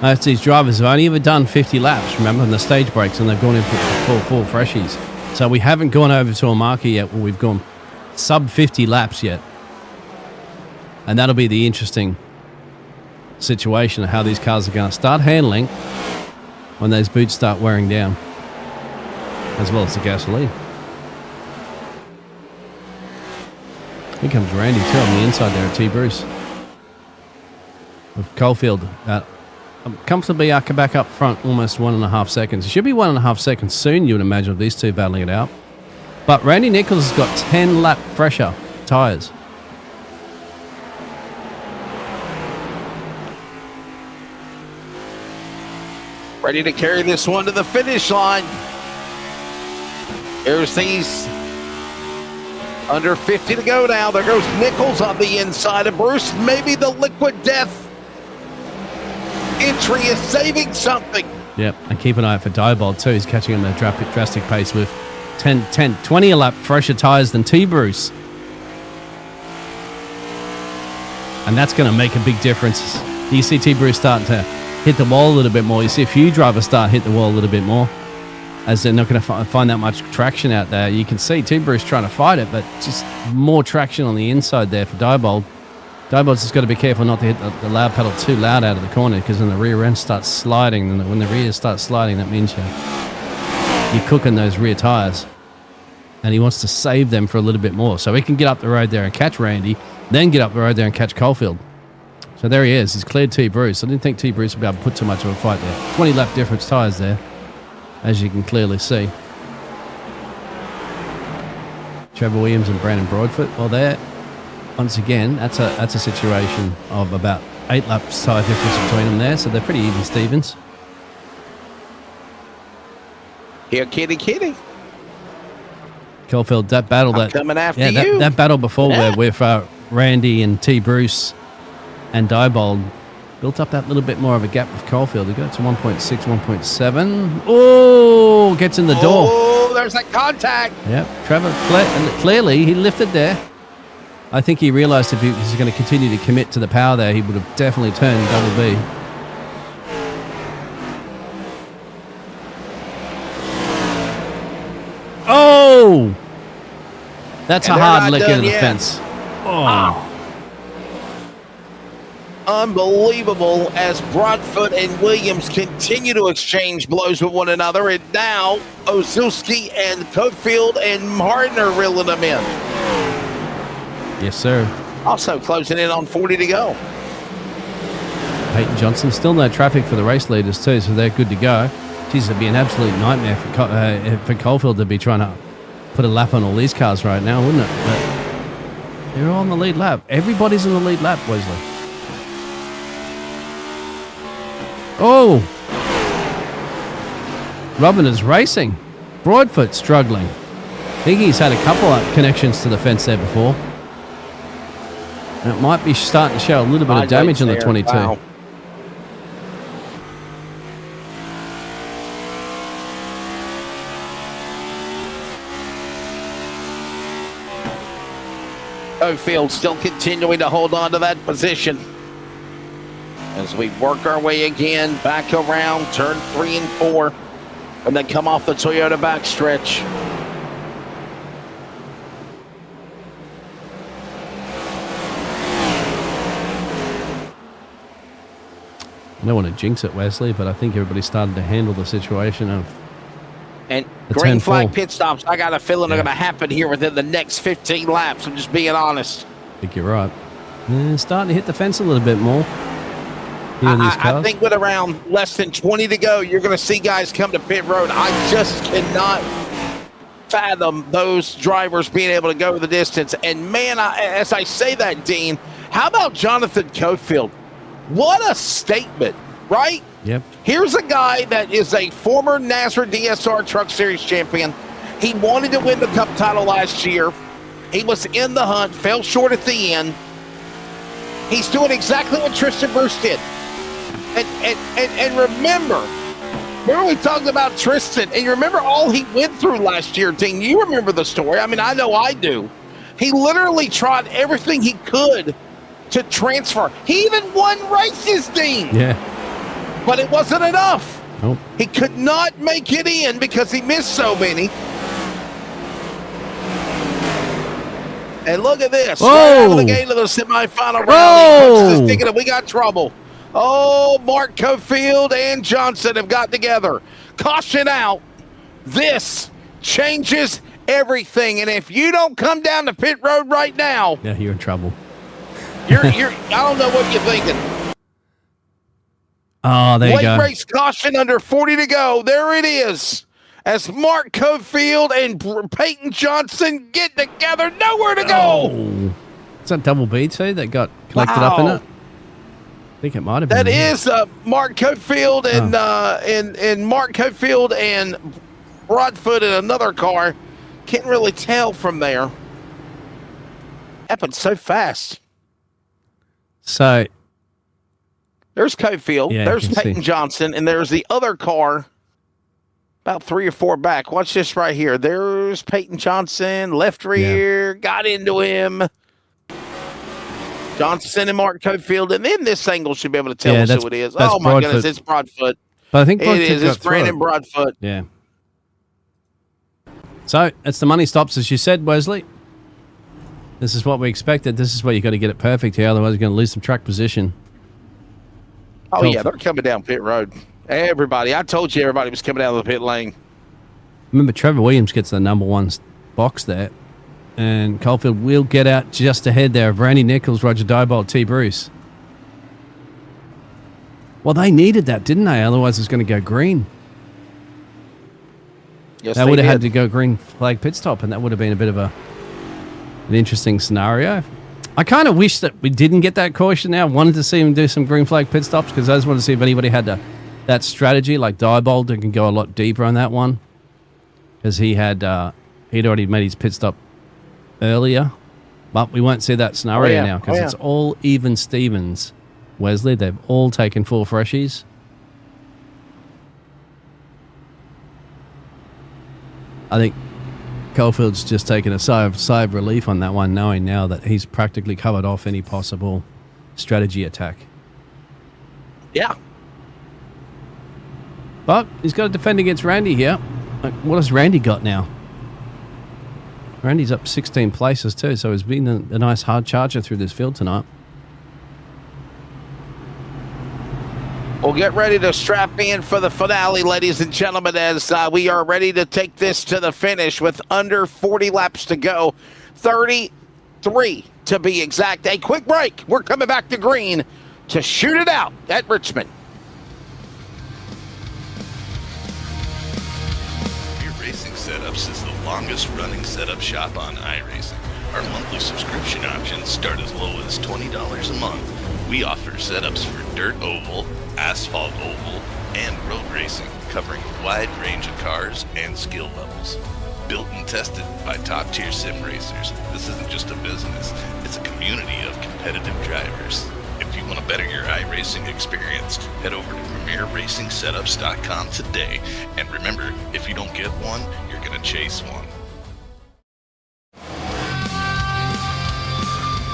most of these drivers have only ever done 50 laps, remember, in the stage breaks, and they've gone in for full freshies. So we haven't gone over to a marker yet where we've gone sub 50 laps yet. And that'll be the interesting situation of how these cars are going to start handling when those boots start wearing down, as well as the gasoline. Here comes Randy too on the inside there at T. Bruce. With Caulfield comfortably back up front, almost 1.5 seconds. It should be 1.5 seconds soon, you would imagine, of these two battling it out. But Randy Nichols has got 10 lap fresher tyres. Ready to carry this one to the finish line. Here's these under 50 to go now. There goes Nichols on the inside of Bruce. Maybe the liquid death entry is saving something. Yep, and keep an eye out for Diebold too. He's catching him at a drastic pace with 20 a lap fresher tyres than T. Bruce. And that's going to make a big difference. You see T. Bruce starting to hit the wall a little bit more. You see a few drivers start to hit the wall a little bit more, as they're not going to find that much traction out there. You can see T. Bruce trying to fight it, but just more traction on the inside there for Diebold. Diebold's just got to be careful not to hit the loud pedal too loud out of the corner, because when the rear end starts sliding, and when the rear starts sliding, that means you're cooking those rear tyres. And he wants to save them for a little bit more, so he can get up the road there and catch Randy, then get up the road there and catch Caulfield. So there he is. He's cleared T. Bruce. I didn't think T. Bruce would be able to put too much of a fight there. 20 lap difference tyres there, as you can clearly see. Trevor Williams and Brandon Broadfoot. Well, there, once again, that's a situation of about 8 laps tyre difference between them there, so they're pretty even Stevens. Here, kitty. Caulfield, that battle I'm coming after you. That battle before where with Randy and T. Bruce and Diebold built up that little bit more of a gap with Caulfield. They got to 1.6, 1.7. Oh, gets in the door. Oh, there's that contact. Yep, Trevor, clearly he lifted there. I think he realised if he was going to continue to commit to the power there, he would have definitely turned double B. Oh! That's a hard lick into the fence. Oh. Unbelievable as Broadfoot and Williams continue to exchange blows with one another, and now Ozulski and Cofield and Martin are reeling them in. Yes, sir. Also closing in on 40 to go. Peyton Johnson, still no traffic for the race leaders too, so they're good to go. Geez, it'd be an absolute nightmare for Caulfield to be trying to put a lap on all these cars right now, wouldn't it? But they're all on the lead lap. Everybody's in the lead lap, Wesley. Oh! Robin is racing. Broadfoot struggling. I think he's had a couple of connections to the fence there before. And it might be starting to show a little bit of damage on the 22. Wow. Cofield still continuing to hold on to that position as we work our way again back around turn 3 and 4, and then come off the Toyota backstretch. I don't want to jinx it, Wesley, but I think everybody's started to handle the situation of and green flag pit stops. I got a feeling they're going to happen here within the next 15 laps. I'm just being honest. I think you're right. And starting to hit the fence a little bit more. I think with around less than 20 to go, you're going to see guys come to pit road. I just cannot fathom those drivers being able to go the distance. And man, as I say that, Dean, how about Jonathan Cofield? What a statement, right? Yep. Here's a guy that is a former NASRA DSR Truck Series champion. He wanted to win the Cup title last year. He was in the hunt, fell short at the end. He's doing exactly what Tristan Bruce did. And remember we talked about Tristan, and you remember all he went through last year, Dean. You remember the story. I mean, I know I do. He literally tried everything he could to transfer. He even won races, Dean. Yeah. But it wasn't enough. Nope. He could not make it in because he missed so many. And look at this. Right out of the gate of the semifinal round. He we got trouble. Oh, Mark Cofield and Johnson have got together. Caution out. This changes everything. And if you don't come down the pit road right now, yeah, you're in trouble. you're I don't know what you're thinking. Oh, there you go. Late race caution, under 40 to go. There it is. As Mark Cofield and Peyton Johnson get together, nowhere to go. Oh. Is that double B too that got collected up in it? I think it might have been. That is Mark Cofield and Mark Cofield and Broadfoot in another car. Can't really tell from there. Happened so fast. So there's Cofield, there's Peyton Johnson, and there's the other car about 3 or 4 back. Watch this right here. There's Peyton Johnson, left rear, got into him. Johnson and Mark Cofield, and then this angle should be able to tell us who it is. Oh, my goodness, it's Broadfoot. But I think it is. It's Brandon Broadfoot. Yeah. So, it's the money stops, as you said, Wesley. This is what we expected. This is where you got to get it perfect here, otherwise you're going to lose some track position. Oh, yeah, they're coming down pit road. Everybody. I told you everybody was coming down the pit lane. Remember, Trevor Williams gets the number 1 box there. And Cofield will get out just ahead there of Randy Nichols, Roger Diebold, T. Bruce. Well, they needed that, didn't they? Otherwise, it's going to go green. Yes, they would have had to go green flag pit stop, and that would have been a bit of an interesting scenario. I kind of wish that we didn't get that caution now. I wanted to see him do some green flag pit stops because I just wanted to see if anybody had that strategy, like Diebold, that can go a lot deeper on that one. Because he'd already made his pit stop earlier, but we won't see that scenario now because it's all even Stevens. Wesley, they've all taken 4 freshies. I think Cofield's just taken a sigh of relief on that one, knowing now that he's practically covered off any possible strategy attack. Yeah. But he's got to defend against Randy here. Like, what has Randy got now? Randy's up 16 places too, so he's been a nice hard charger through this field tonight. Well, get ready to strap in for the finale, ladies and gentlemen, as we are ready to take this to the finish with under 40 laps to go. 33 to be exact. A quick break. We're coming back to green to shoot it out at Richmond. Setups is the longest running setup shop on iRacing. Our monthly subscription options start as low as $20 a month. We offer setups for dirt oval, asphalt oval, and road racing, covering a wide range of cars and skill levels. Built and tested by top-tier sim racers, this isn't just a business, it's a community of competitive drivers. If you want to better your iRacing experience, head over to PremierRacingSetups.com today. And remember, if you don't get one, you're going to chase one.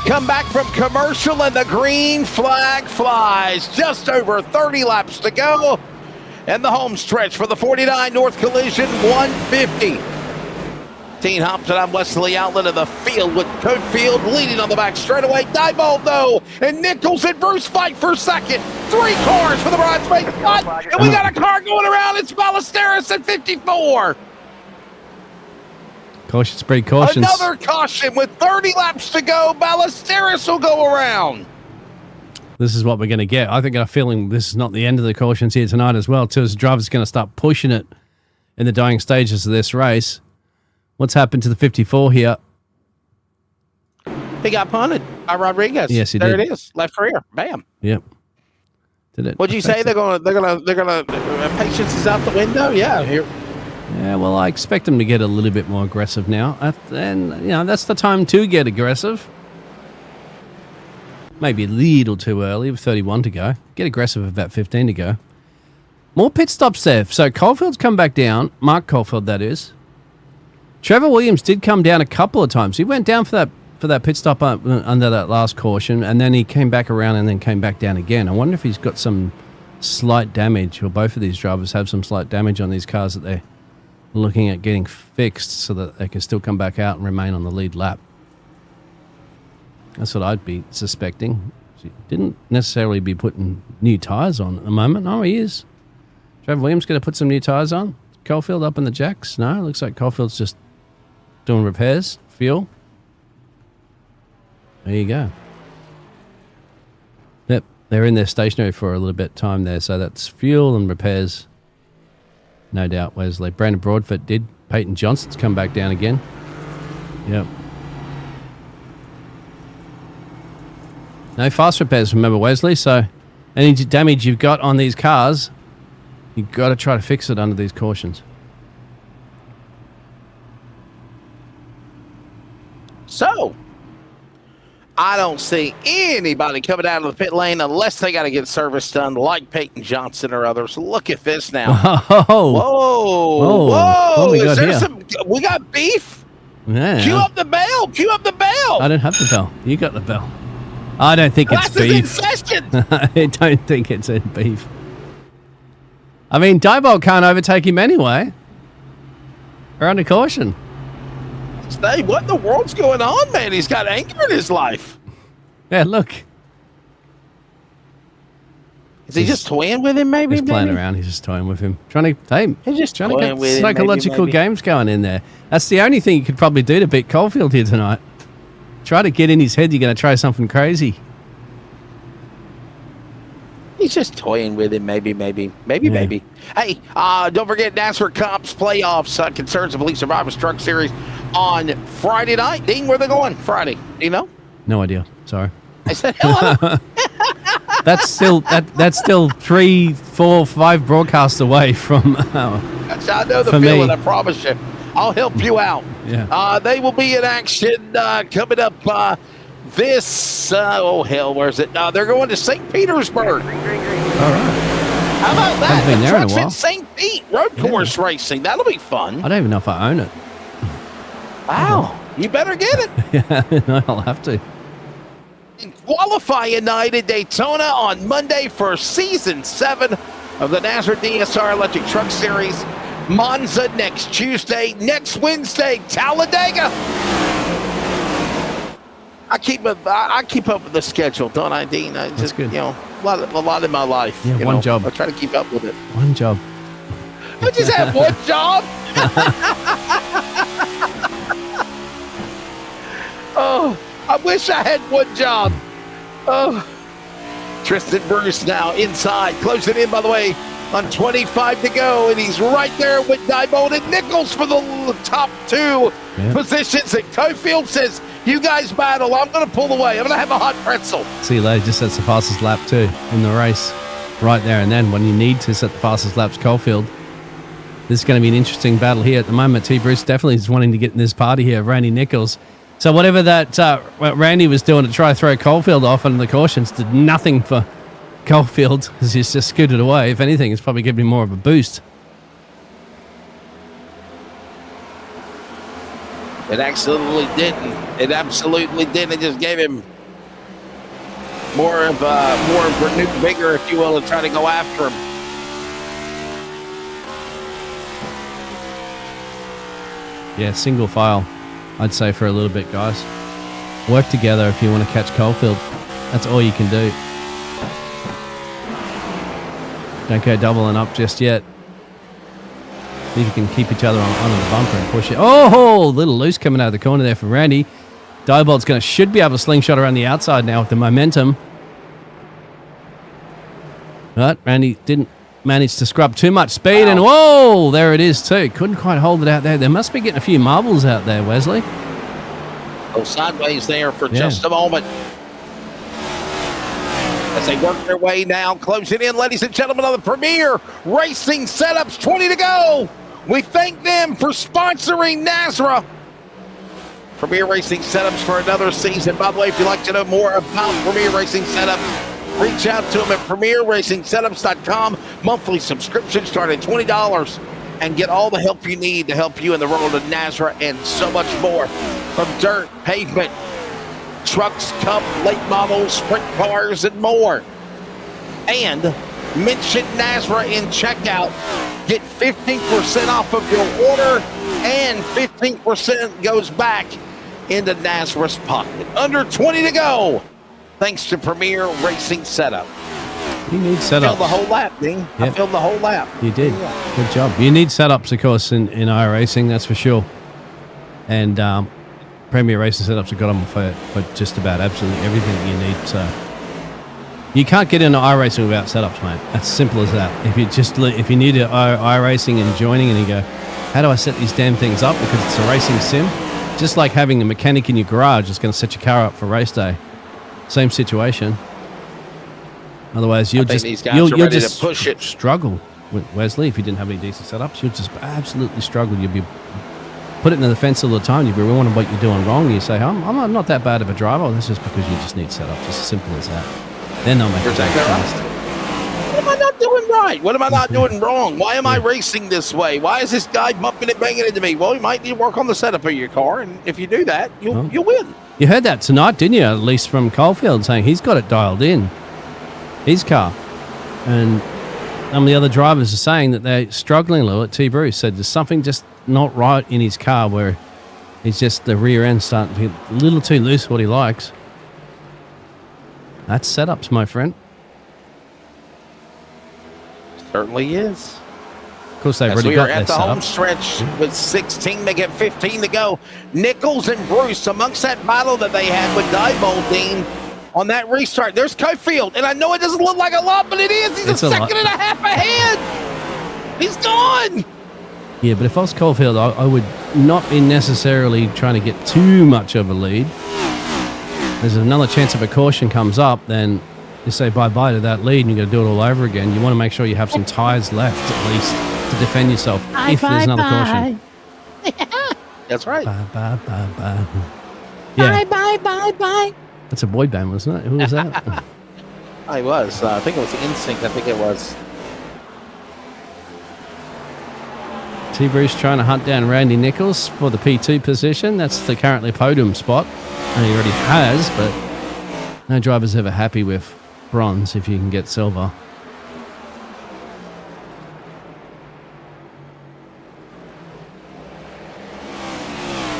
Come back from commercial and the green flag flies. Just over 30 laps to go. And the home stretch for the 49 North Collision 150. Dean Hopson, I'm Wesley Outlet of the field with Cofield leading on the back straightaway. Diebold, though, and Nichols and Bruce fight for second. 3 cars for the bridesmaid spot, and we got a car going around. It's Ballesteros at 54. Cautious, break cautions. Another caution with 30 laps to go. Ballesteros will go around. This is what we're going to get. I think I'm feeling this is not the end of the cautions here tonight as well, too, as the driver's going to start pushing it in the dying stages of this race. What's happened to the 54 here? He got punted by Rodriguez. Yes, he there did. It is, left rear. Bam. Yep. Did it? What'd you say? They're gonna. Patience is out the window. Yeah. Here. Yeah. Well, I expect them to get a little bit more aggressive now, and that's the time to get aggressive. Maybe a little too early with 31 to go. Get aggressive with about 15 to go. More pit stops there. So Caulfield's come back down. Mark Caulfield, that is. Trevor Williams did come down a couple of times. He went down for that pit stop under that last caution, and then he came back around and then came back down again. I wonder if he's got some slight damage, or both of these drivers have some slight damage on these cars that they're looking at getting fixed so that they can still come back out and remain on the lead lap. That's what I'd be suspecting. He didn't necessarily be putting new tyres on at the moment. No, he is. Trevor Williams going to put some new tyres on. Caulfield up in the jacks? No, it looks like Caulfield's just doing repairs, fuel. There you go. Yep, they're in there stationary for a little bit of time there, so that's fuel and repairs. No doubt, Wesley. Brandon Broadfoot did. Peyton Johnson's come back down again. Yep. No fast repairs, remember, Wesley, so any damage you've got on these cars, you've got to try to fix it under these cautions. So, I don't see anybody coming out of the pit lane unless they got to get service done, like Peyton Johnson or others. Look at this now. Whoa! Whoa! We Is there here? we got beef? Yeah. Cue up the bell! Cue up the bell! I don't have the bell. You got the bell. I don't think it's beef. I don't think it's in beef. I mean, Diebold can't overtake him anyway. We're under caution. Hey, what in the world's going on, man? He's got anger in his life. Yeah, look. Is he just toying with him, maybe? He's playing around. He's just toying with him. Trying to get psychological games going in there. That's the only thing you could probably do to beat Caulfield here tonight. Try to get in his head you're going to try something crazy. He's just toying with him, maybe. Hey, don't forget NASRA C.O.P.S playoffs, Concerns of Police Survivors Truck Series on Friday night. Dean, where are they going Friday? Do you know? No idea. Sorry. I said, hello. That's still 3, 4, 5 broadcasts away from. I know the feeling. Me. I promise you. I'll help you out. Yeah. They will be in action coming up this. Where's it? They're going to St. Petersburg. All right. How about that? Been there in a while. In St. Pete road course racing. That'll be fun. I don't even know if I own it. Wow. You better get it. Yeah, no, I'll have to. Qualifying night in Daytona on Monday for Season 7 of the NASRA DSR Electric Truck Series. Monza next Tuesday. Next Wednesday, Talladega. I keep up with the schedule, don't I, Dean? That's good. A lot in my life. Yeah, one job. I try to keep up with it. One job. I just have one job. Oh, I wish I had one job. Oh, Tristan Bruce now inside, closing in, by the way, on 25 to go, and he's right there with Diebold and Nichols for the top 2 positions. And Cofield says, "You guys battle. I'm going to pull away. I'm going to have a hot pretzel." See you later. Just sets the fastest lap too in the race, right there and then. When you need to set the fastest laps, Caulfield. This is going to be an interesting battle here at the moment. T. Bruce definitely is wanting to get in this party here. Randy Nichols. So whatever that Randy was doing to try to throw Caulfield off under the cautions did nothing for Caulfield because he's just scooted away. If anything, it's probably giving him more of a boost. It absolutely didn't. It just gave him more of renewed vigor, if you will, to try to go after him. Yeah, single file, I'd say, for a little bit, guys. Work together if you want to catch Caulfield. That's all you can do. Don't go doubling up just yet. See if you can keep each other on the bumper and push it. Oh, a little loose coming out of the corner there for Randy. Diebold's should be able to slingshot around the outside now with the momentum. But Randy didn't managed to scrub too much speed, and whoa, there it is too. Couldn't quite hold it out there. They must be getting a few marbles out there, Wesley. Go sideways there for just a moment. As they work their way now, closing in, ladies and gentlemen, on the Premier Racing Setups, 20 to go. We thank them for sponsoring NASRA. Premier Racing Setups for another season. By the way, if you'd like to know more about Premier Racing Setups, reach out to them at premierracingsetups.com. Monthly subscription start at $20 and get all the help you need to help you in the world of NASRA and so much more. From dirt, pavement, trucks, cup, late models, sprint cars, and more. And mention NASRA in checkout. Get 15% off of your order, and 15% goes back into NASRA's pocket. Under 20 to go, thanks to Premier Racing Setup. You need setups. I filled the whole lap, Ding. Yep. I filled the whole lap. You did. Good job. You need setups, of course, in iRacing, that's for sure. And Premier Racing Setups have got them for just about absolutely everything you need. So you can't get into iRacing without setups, mate. That's simple as that. If you need iRacing and joining and you go, how do I set these damn things up? Because it's a racing sim. Just like having a mechanic in your garage is going to set your car up for race day. Same situation. Otherwise, you'll just push it. Struggle, Wesley. If you didn't have any decent setups, you'll just absolutely struggle. You'll be put it in the fence all the time. You'll be wondering what you're doing wrong. You say, I'm not that bad of a driver. Well, that's just because you just need setups. It's as simple as that. Then they'll make it fast. What am I not doing right? What am I not doing wrong? Why am I racing this way? Why is this guy bumping and banging into me? Well, you might need to work on the setup of your car, and if you do that, you'll win. You heard that tonight, didn't you? At least from Caulfield saying he's got it dialed in, his car. And some of the other drivers are saying that they're struggling a little. T. Bruce said there's something just not right in his car where he's just the rear end starting to be a little too loose for what he likes. That's setups, my friend. Certainly is. Of course, they've already got their at the setup. home stretch with 16, they get 15 to go. Nichols and Bruce amongst that battle that they had with Dieboldine on that restart. There's Cofield, and I know it doesn't look like a lot, but it is. He's a second and a half ahead. He's gone. Yeah, but if I was Caulfield, I would not be necessarily trying to get too much of a lead. There's another chance if a caution comes up, then you say bye-bye to that lead and you're going to do it all over again. You want to make sure you have some tyres left, at least, to defend yourself if there's another caution. That's right. Bye. Yeah. Bye. That's a boy band, wasn't it? Who was that? I was. I think it was Instinct. I think it was. T. Bruce trying to hunt down Randy Nichols for the P2 position. That's the currently podium spot. And he already has, but no driver's ever happy with bronze if you can get silver.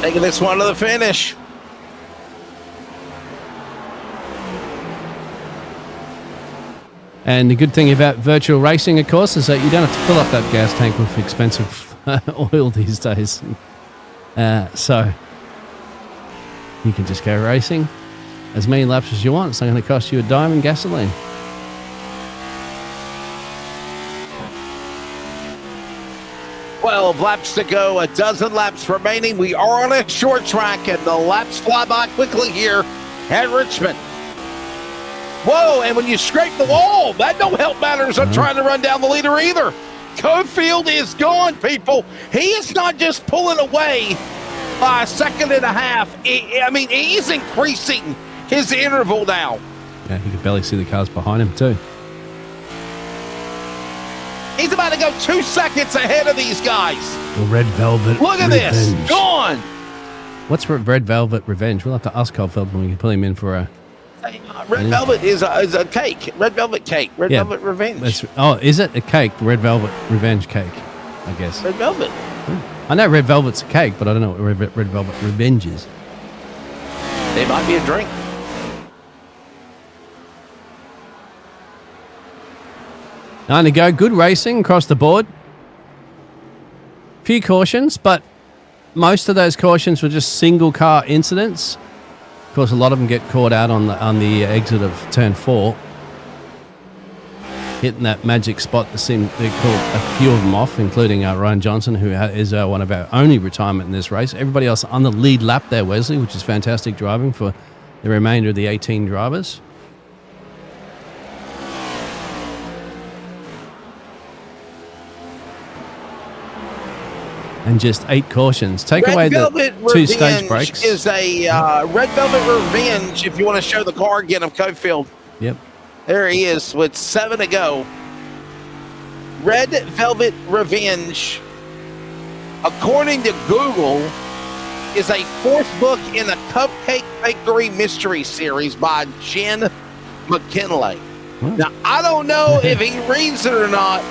Taking this one to the finish. And the good thing about virtual racing, of course, is that you don't have to fill up that gas tank with expensive oil these days. So you can just go racing as many laps as you want. It's not going to cost you a dime in gasoline. Laps to go, a dozen laps remaining. We are on a short track, and the laps fly by quickly here at Richmond. Whoa, and when you scrape the wall, that don't help matters. I'm trying to run down the leader either. Cofield is gone, people. He is not just pulling away by a second and a half. He's increasing his interval now. Yeah, you can barely see the cars behind him too. He's about to go 2 seconds ahead of these guys. The Red Velvet Look at Revenge. this. Gone. What's Red Velvet Revenge? We'll have to ask Caulfield when we can pull him in for a... Red Velvet is a cake. Red Velvet cake. Red Velvet Revenge. Is it a cake? Red Velvet Revenge cake, I guess. Red Velvet. I know Red Velvet's a cake, but I don't know what Red Velvet Revenge is. It might be a drink. Nine to go. Good racing across the board. Few cautions, but most of those cautions were just single car incidents. Of course, a lot of them get caught out on the exit of turn 4. hitting that magic spot that seemed to call a few of them off, including Ryan Johnson, who is one of our only retirement in this race. Everybody else on the lead lap there, Wesley, which is fantastic driving for the remainder of the 18 drivers. And just 8 cautions. Take away the 2 stage breaks. Is a Red Velvet Revenge, if you want to show the car again of Cofield. Yep. There he is with 7 to go. Red Velvet Revenge, according to Google, is a 4th book in the Cupcake Bakery Mystery Series by Jen McKinley. Wow. Now, I don't know if he reads it or not.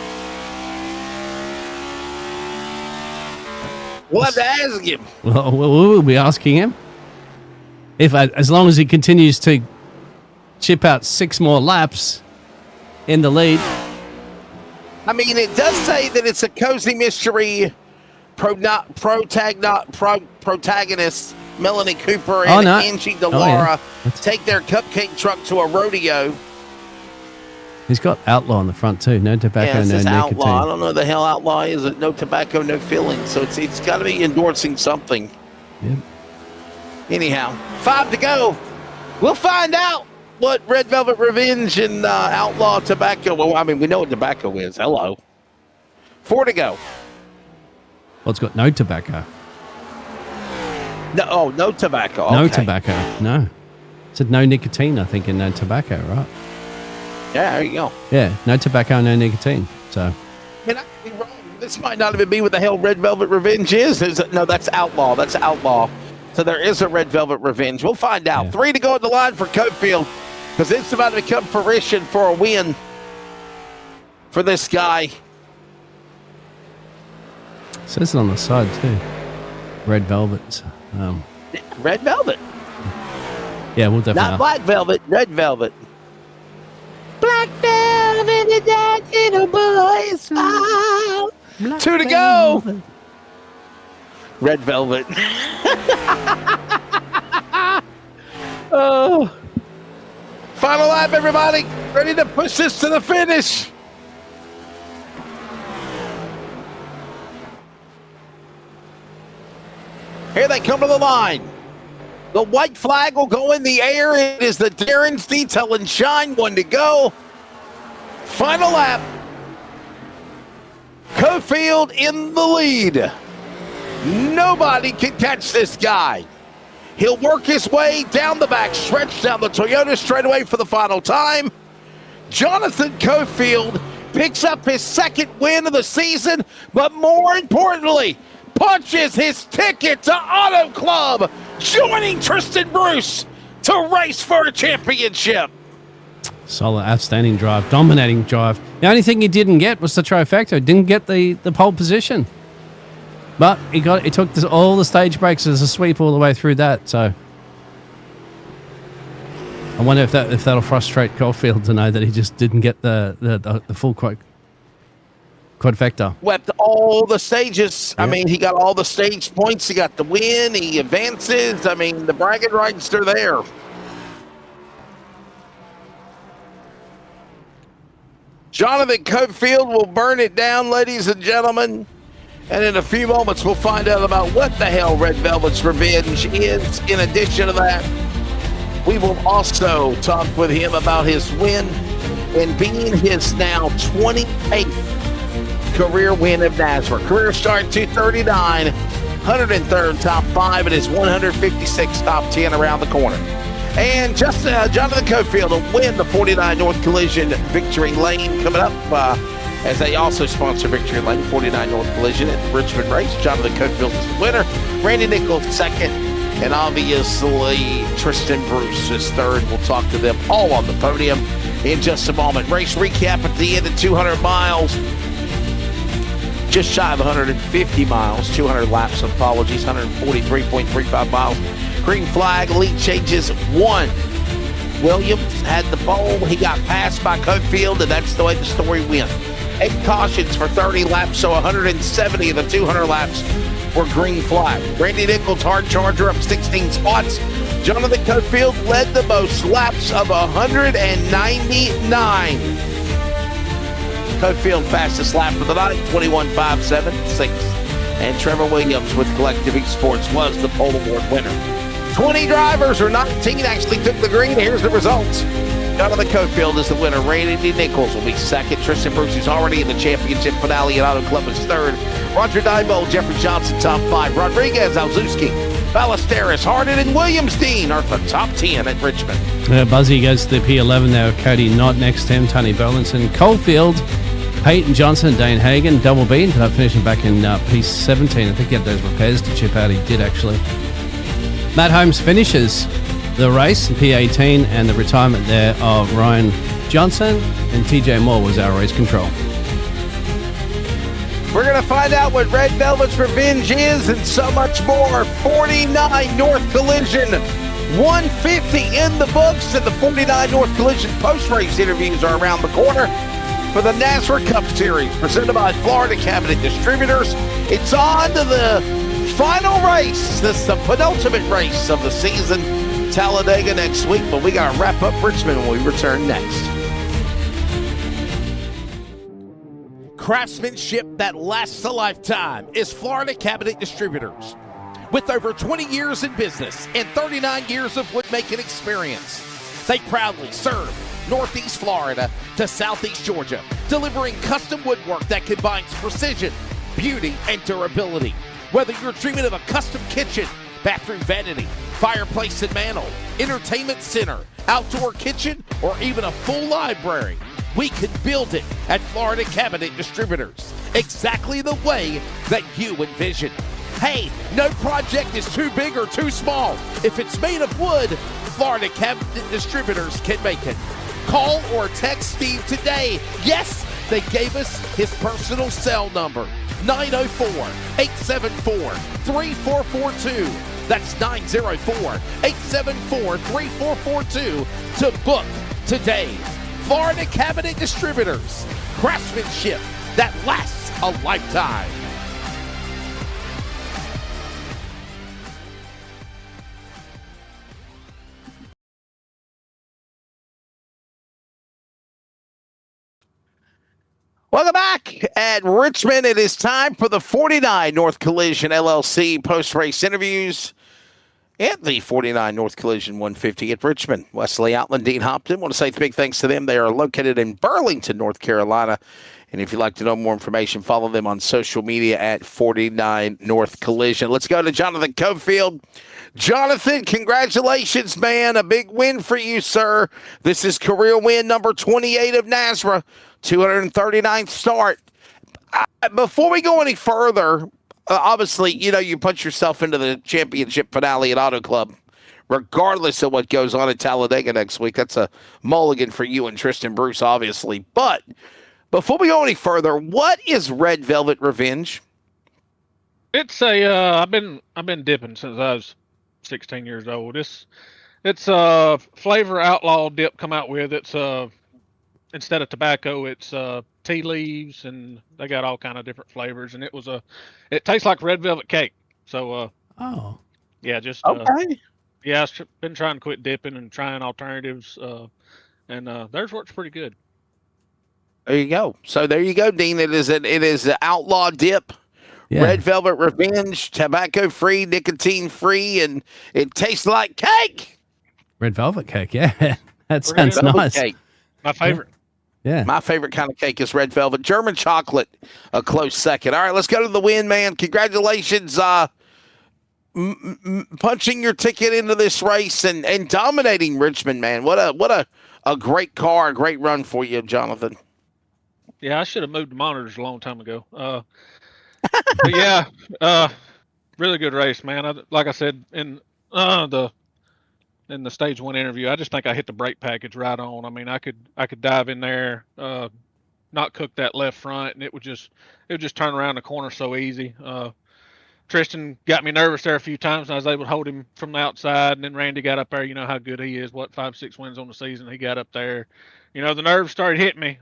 We'll have to ask him. Well, we'll be asking him. As long as he continues to chip out 6 more laps in the lead. I mean, it does say that it's a cozy mystery protagonist Melanie Cooper and Angie DeLaura take their cupcake truck to a rodeo. He's got Outlaw on the front too. No tobacco, no nicotine. Outlaw. I don't know the hell Outlaw is. It no tobacco, no feelings. So it's got to be endorsing something. Yep. Anyhow, 5 to go. We'll find out what Red Velvet Revenge and Outlaw Tobacco. Well, I mean, we know what tobacco is. Hello. 4 to go. Well, it's got no tobacco. No, no tobacco. Okay. No tobacco. No. It said no nicotine, I think, and no tobacco, right? Yeah, there you go. Yeah, no tobacco, no nicotine. So. I mean, I could be wrong. This might not even be what the hell Red Velvet Revenge is. No, that's Outlaw. That's Outlaw. So there is a Red Velvet Revenge. We'll find out. Yeah. 3 to go at the line for Cofield, because it's about to become fruition for a win for this guy. It says it on the side too. Red Velvet. Red Velvet. Yeah, we'll definitely. Not Black Velvet, Red Velvet. Black velvet and that little boy's smile. 2 to go. Red Velvet. Oh. Final lap, everybody. Ready to push this to the finish. Here they come to the line. The white flag will go in the air. It is the Darren's Detail and Shine 1 to go. Final lap. Cofield in the lead. Nobody can catch this guy. He'll work his way down the back stretch, down the Toyota straightaway for the final time. Jonathan Cofield picks up his 2nd win of the season, but more importantly, punches his ticket to Auto Club, joining Tristan Bruce to race for a championship. Solid, outstanding drive, dominating drive. The only thing he didn't get was the trifecta. Didn't get the pole position, but he took all the stage breaks as a sweep all the way through that. So I wonder if that'll frustrate Caulfield to know that he just didn't get the full quadfecta. Swept all the stages. Yeah. I mean, he got all the stage points. He got the win. He advances. I mean, the bragging rights are there. Jonathan Cofield will burn it down, ladies and gentlemen. And in a few moments, we'll find out about what the hell Red Velvet's Revenge is. In addition to that, we will also talk with him about his win and being his now 28th career win of NASRA. Career start 239, 103rd top 5, and his 156th top 10 around the corner. And just Jonathan Cofield will win the 49 North Collision Victory Lane coming up as they also sponsor Victory Lane, 49 North Collision at Richmond race. Jonathan Cofield is the winner. Randy Nichols second. And obviously Tristan Bruce is third. We'll talk to them all on the podium in just a moment. Race recap at the end of 200 miles. Just shy of 150 miles, 200 laps, apologies, 143.35 miles. Green flag, lead changes 1. Williams had the pole. He got passed by Cofield, and that's the way the story went. 8 cautions for 30 laps, so 170 of the 200 laps were green flag. Randy Nichols, hard charger, up 16 spots. Jonathan Cofield led the most laps of 199. Cofield fastest lap of the night, 21.576. And Trevor Williams with Collective Esports was the pole award winner. 20 drivers, or 19 actually took the green. Here's the results. Jonathan Cofield is the winner. Randy Nichols will be second. Tristan Bruce, who's already in the championship finale at Auto Club, is third. Roger Diebold, Jeffrey Johnson, top 5. Rodriguez, Alzuski, Ballesteros, Hardin, and Williams Dean are the top 10 at Richmond. Buzzy goes to the P11 there. Cody Knott next to him. Tony Burlinson. Coalfield, Peyton Johnson, Dane Hagen. Double B. Ended up finishing back in P17. I think he had those repairs to chip out. He did, actually. Matt Holmes finishes the race in P18, and the retirement there of Ryan Johnson, and TJ Moore was our race control. We're going to find out what Red Velvet's revenge is and so much more. 49 North Collision, 150 in the books, and the 49 North Collision post-race interviews are around the corner for the NASRA Cup Series, presented by Florida Cabinet Distributors. It's on to the final race. This is the penultimate race of the season. Talladega next week, but we got to wrap up Richmond when we return next. Craftsmanship that lasts a lifetime is Florida Cabinet Distributors. With over 20 years in business and 39 years of woodmaking experience, they proudly serve Northeast Florida to Southeast Georgia, delivering custom woodwork that combines precision, beauty, and durability. Whether you're dreaming of a custom kitchen, bathroom vanity, fireplace and mantle, entertainment center, outdoor kitchen, or even a full library, we can build it at Florida Cabinet Distributors, exactly the way that you envision. Hey, no project is too big or too small. If it's made of wood, Florida Cabinet Distributors can make it. Call or text Steve today. Yes, they gave us his personal cell number, 904-874-3442. That's 904-874-3442 to book today. Florida Cabinet Distributors, craftsmanship that lasts a lifetime. Welcome back at Richmond. It is time for the 49 North Collision LLC post-race interviews at the 49 North Collision 150 at Richmond. Wesley Outland, Dean Hopton. I want to say big thanks to them. They are located in Burlington, North Carolina. And if you'd like to know more information, follow them on social media at 49 North Collision. Let's go to Jonathan Cofield. Jonathan, congratulations, man. A big win for you, sir. This is career win number 28 of NASRA, 239th start. Before we go any further, obviously, you know, you put yourself into the championship finale at Auto Club, regardless of what goes on at Talladega next week. That's a mulligan for you and Tristan Bruce, obviously. But before we go any further, what is Red Velvet Revenge? It's a I've been dipping since I was 16 years old. It's a flavor outlaw dip come out with. It's instead of tobacco, it's tea leaves, and they got all kind of different flavors. And it tastes like red velvet cake. So yeah, just okay. Yeah, I've been trying to quit dipping and trying alternatives, and theirs works pretty good. There you go. So there you go, Dean. It is an outlaw dip. Yeah. Red Velvet Revenge, tobacco-free, nicotine-free, and it tastes like cake. Red velvet cake, yeah. That sounds nice. Cake. My favorite. Yeah. My favorite kind of cake is red velvet. German chocolate, a close second. All right, let's go to the win, man. Congratulations, punching your ticket into this race and dominating Richmond, man. What a great car, a great run for you, Jonathan. Yeah, I should have moved the monitors a long time ago. But yeah, really good race, man. Like I said in the stage one interview, I just think I hit the brake package right on. I mean, I could dive in there, not cook that left front, and it would just turn around the corner so easy. Tristan got me nervous there a few times, and I was able to hold him from the outside. And then Randy got up there. You know how good he is. 5-6 wins on the season. He got up there. You know, the nerves started hitting me.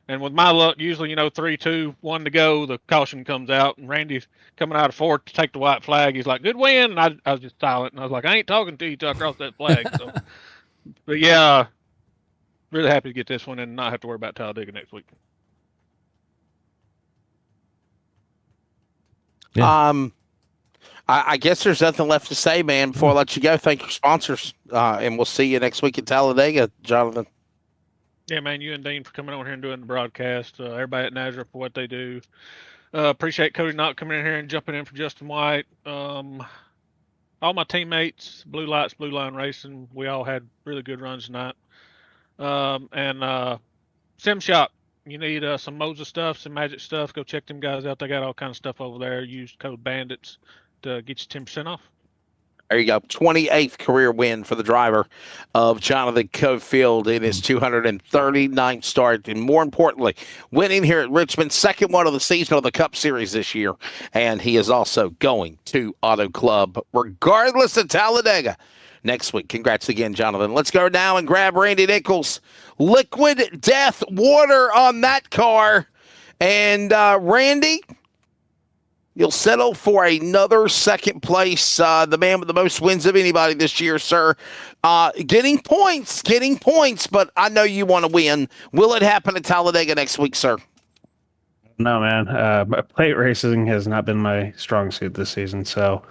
And with my luck, usually, 3, 2, 1 to go, the caution comes out, and Randy's coming out of fourth to take the white flag. He's like, "Good win." And I was just silent, and I was like, "I ain't talking to you till I cross that flag." So, but yeah, really happy to get this one and not have to worry about Talladega next week. Yeah. I guess there's nothing left to say, man. Before I let you go, thank your sponsors, and we'll see you next week at Talladega, Jonathan. Yeah, man, you and Dean for coming on here and doing the broadcast. Everybody at NASRA for what they do. Appreciate Cody not coming in here and jumping in for Justin White. All my teammates, Blue Lights, Blue Line Racing, we all had really good runs tonight. And Sim Shop, you need some Moses stuff, some Magic stuff, go check them guys out. They got all kind of stuff over there. Use code BANDITS to get you 10% off. There you go. 28th career win for the driver of Jonathan Cofield in his 239th start. And more importantly, winning here at Richmond, second one of the season of the Cup Series this year. And he is also going to Auto Club, regardless of Talladega, next week. Congrats again, Jonathan. Let's go now and grab Randy Nichols. Liquid Death Water on that car. And Randy, you'll settle for another second place. The man with the most wins of anybody this year, sir. Getting points, but I know you want to win. Will it happen at Talladega next week, sir? No, man. Plate racing has not been my strong suit this season. So,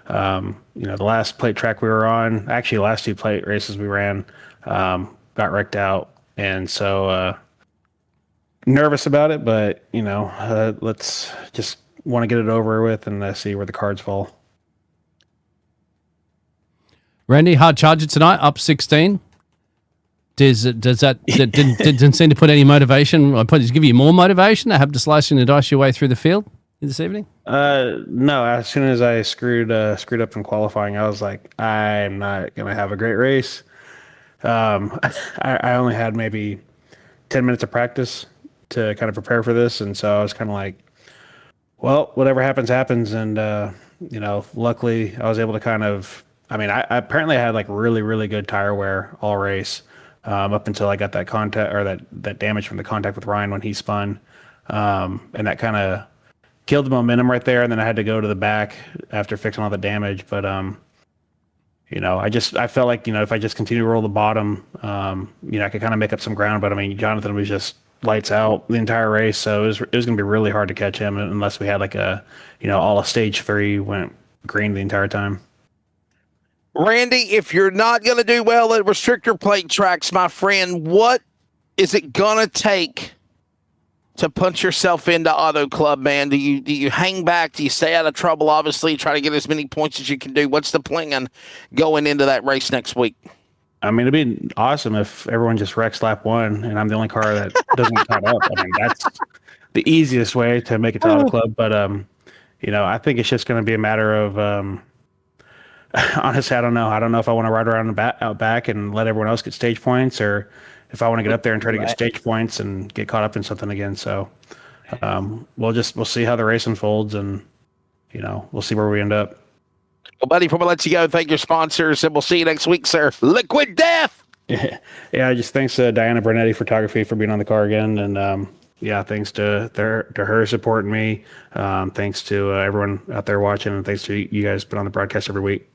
the last plate track we were on, actually the last two plate races we ran, got wrecked out. And so nervous about it, but, let's just want to get it over with and see where the cards fall. Randy, hard charger tonight, up 16. Does that didn't seem to put any motivation? I probably just give you more motivation to have to slice and dice your way through the field this evening? No. As soon as I screwed up in qualifying, I was like, I'm not gonna have a great race. I only had maybe 10 minutes of practice to kind of prepare for this, and so I was kind of like, well, whatever happens, happens. And, luckily I was able to kind of, I apparently had like really, really good tire wear all race, up until I got that contact or that damage from the contact with Ryan when he spun. And that kind of killed the momentum right there. And then I had to go to the back after fixing all the damage. But, I felt like, if I just continue to roll the bottom, I could kind of make up some ground. But Jonathan was just lights out the entire race, so it was going to be really hard to catch him unless we had like all of stage 3 went green the entire time. Randy, if you're not going to do well at restrictor plate tracks, my friend, what is it going to take to punch yourself into Auto Club, man? Do you hang back? Do you stay out of trouble? Obviously, try to get as many points as you can do. What's the plan going into that race next week? It'd be awesome if everyone just wrecks lap 1 and I'm the only car that doesn't get caught up. That's the easiest way to make it to Auto Club. But, I think it's just going to be a matter of, honestly, I don't know. I don't know if I want to ride around out back and let everyone else get stage points, or if I want to get up there and try to get stage points and get caught up in something again. So we'll see how the race unfolds, and, we'll see where we end up. Well, buddy, before we let you go, thank your sponsors, and we'll see you next week, sir. Liquid Death! Yeah, just thanks to Diana Bernetti Photography for being on the car again, and thanks to her supporting me. Thanks to everyone out there watching, and thanks to you guys put on the broadcast every week.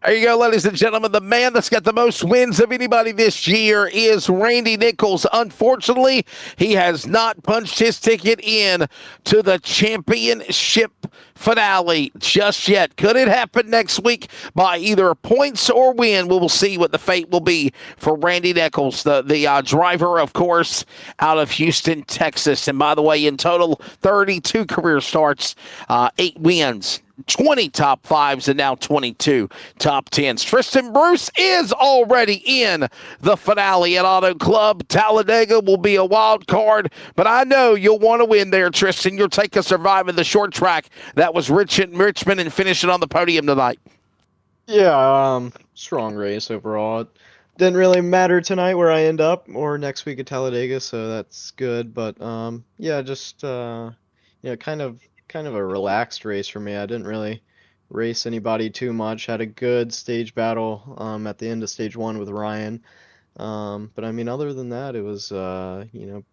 There you go, ladies and gentlemen. The man that's got the most wins of anybody this year is Randy Nichols. Unfortunately, he has not punched his ticket in to the championship finale just yet. Could it happen next week by either points or win? We will see what the fate will be for Randy Nichols, the driver, of course, out of Houston, Texas. And by the way, in total, 32 career starts, 8 wins, 20 top 5s, and now 22 top 10s. Tristan Bruce is already in the finale at Auto Club. Talladega will be a wild card, but I know you'll want to win there, Tristan. You'll take a surviving the short track that was Richmond and finish it on the podium tonight. Yeah, strong race overall. It didn't really matter tonight where I end up or next week at Talladega, so that's good. But just kind of a relaxed race for me. I didn't really race anybody too much. Had a good stage battle at the end of stage 1 with Ryan. But other than that, it was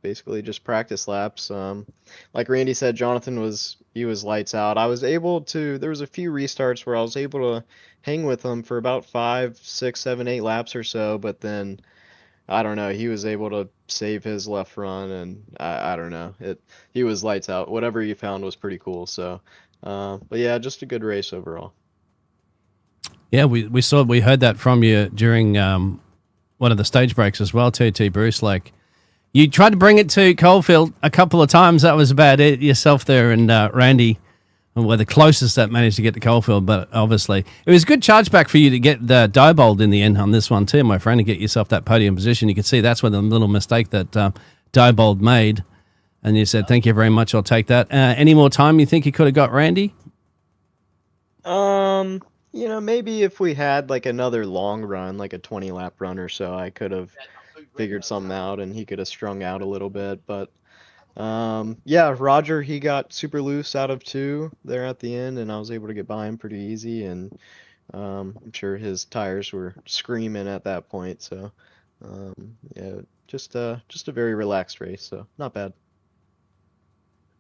basically just practice laps. Like Randy said, Jonathan was lights out. There was a few restarts where I was able to hang with him for about 5, 6, 7, 8 laps or so, but then I don't know, he was able to save his left run, and I don't know. He was lights out. Whatever he found was pretty cool. So But yeah, just a good race overall. Yeah, we heard that from you during one of the stage breaks as well, TT Bruce. Like, you tried to bring it to Coalfield a couple of times. That was about it. Yourself there and Randy were the closest that managed to get to Coalfield, but obviously it was a good chargeback for you to get the Diebold in the end on this one too, my friend, to get yourself that podium position. You could see that's where the little mistake that Diebold made, and you said, thank you very much, I'll take that. Any more time you think you could have got Randy? Maybe if we had like another long run, like a 20-lap run or so, I could have figured something out and he could have strung out a little bit. But Roger, he got super loose out of 2 there at the end, and I was able to get by him pretty easy. And I'm sure his tires were screaming at that point. So just a very relaxed race. So not bad.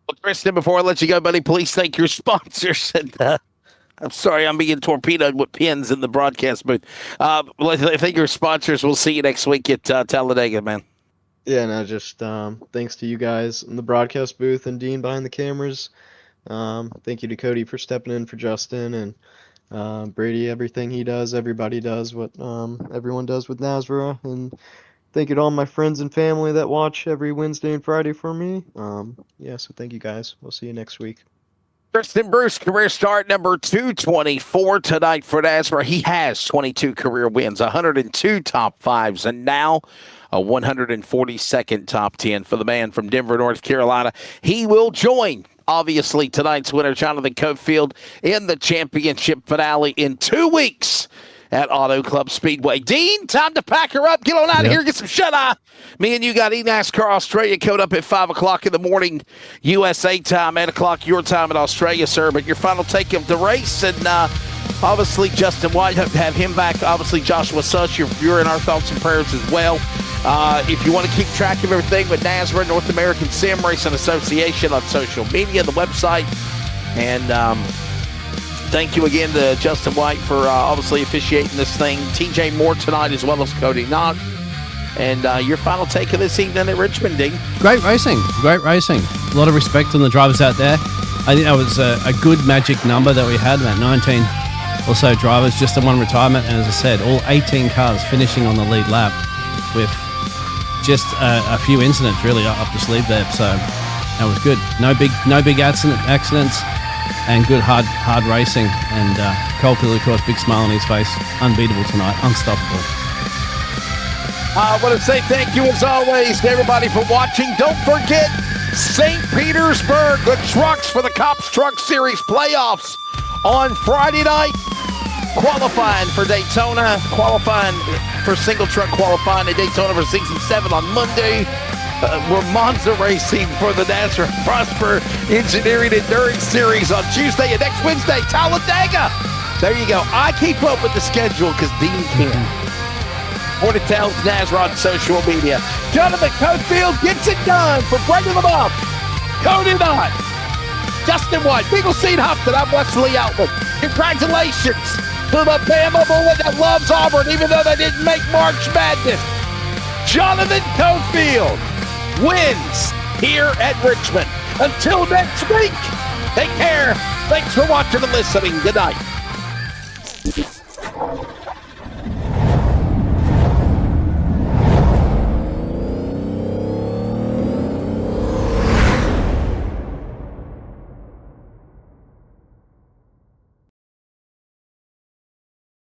Well, Kristen, before I let you go, buddy, please thank your sponsors. And I'm sorry, I'm being torpedoed with pins in the broadcast booth. Thank your sponsors. We'll see you next week at Talladega, man. Yeah, no, just thanks to you guys in the broadcast booth and Dean behind the cameras. Thank you to Cody for stepping in for Justin, and Brady, everything he does, everybody does what everyone does with NASRA. And thank you to all my friends and family that watch every Wednesday and Friday for me. So thank you guys. We'll see you next week. Tristan Bruce, career start number 224 tonight for NASRA. He has 22 career wins, 102 top 5s, and now a 142nd top 10 for the man from Denver, North Carolina. He will join, obviously, tonight's winner, Jonathan Cofield, in the championship finale in 2 weeks at Auto Club Speedway. Dean, time to pack her up. Get on out of here. Get some shut-eye. Me and you got eNASCAR Australia code up at 5 o'clock in the morning, USA time, 8 o'clock your time in Australia, sir. But your final take of the race, and obviously Justin White, have him back. Obviously Joshua Such, you're in our thoughts and prayers as well. If you want to keep track of everything with NASRA, North American Sim Racing Association, on social media, the website, and thank you again to Justin White for obviously officiating this thing. TJ Moore tonight, as well as Cody Knox. And your final take of this evening at Richmond, Dean? Great racing. A lot of respect on the drivers out there. I think that was a good magic number that we had, about 19 or so drivers, just in one retirement. And as I said, all 18 cars finishing on the lead lap with just a few incidents really up the sleeve there. So that was good. No big accidents. And good hard racing, and Coalfield, of course, big smile on his face, unbeatable tonight, unstoppable. I want to say thank you as always to everybody for watching. Don't forget St. Petersburg, the trucks for the C.O.P.S Truck Series playoffs on Friday night. Qualifying for Daytona, qualifying for single truck qualifying at Daytona for Season 7 on Monday. We're Monza racing for the NASRA Prosper Engineering Enduring Series on Tuesday, and next Wednesday, Talladega. There you go. I keep up with the schedule because Dean can. More details, NASRA on social media. Jonathan Cofield gets it done for breaking them up. Cody Knott, Justin White, Beagle Seed Hopton. I'm Wesley Outman. Congratulations to the Bama Bullet that loves Auburn, even though they didn't make March Madness. Jonathan Cofield wins here at Richmond. Until next week, take care. Thanks for watching and listening. Good night.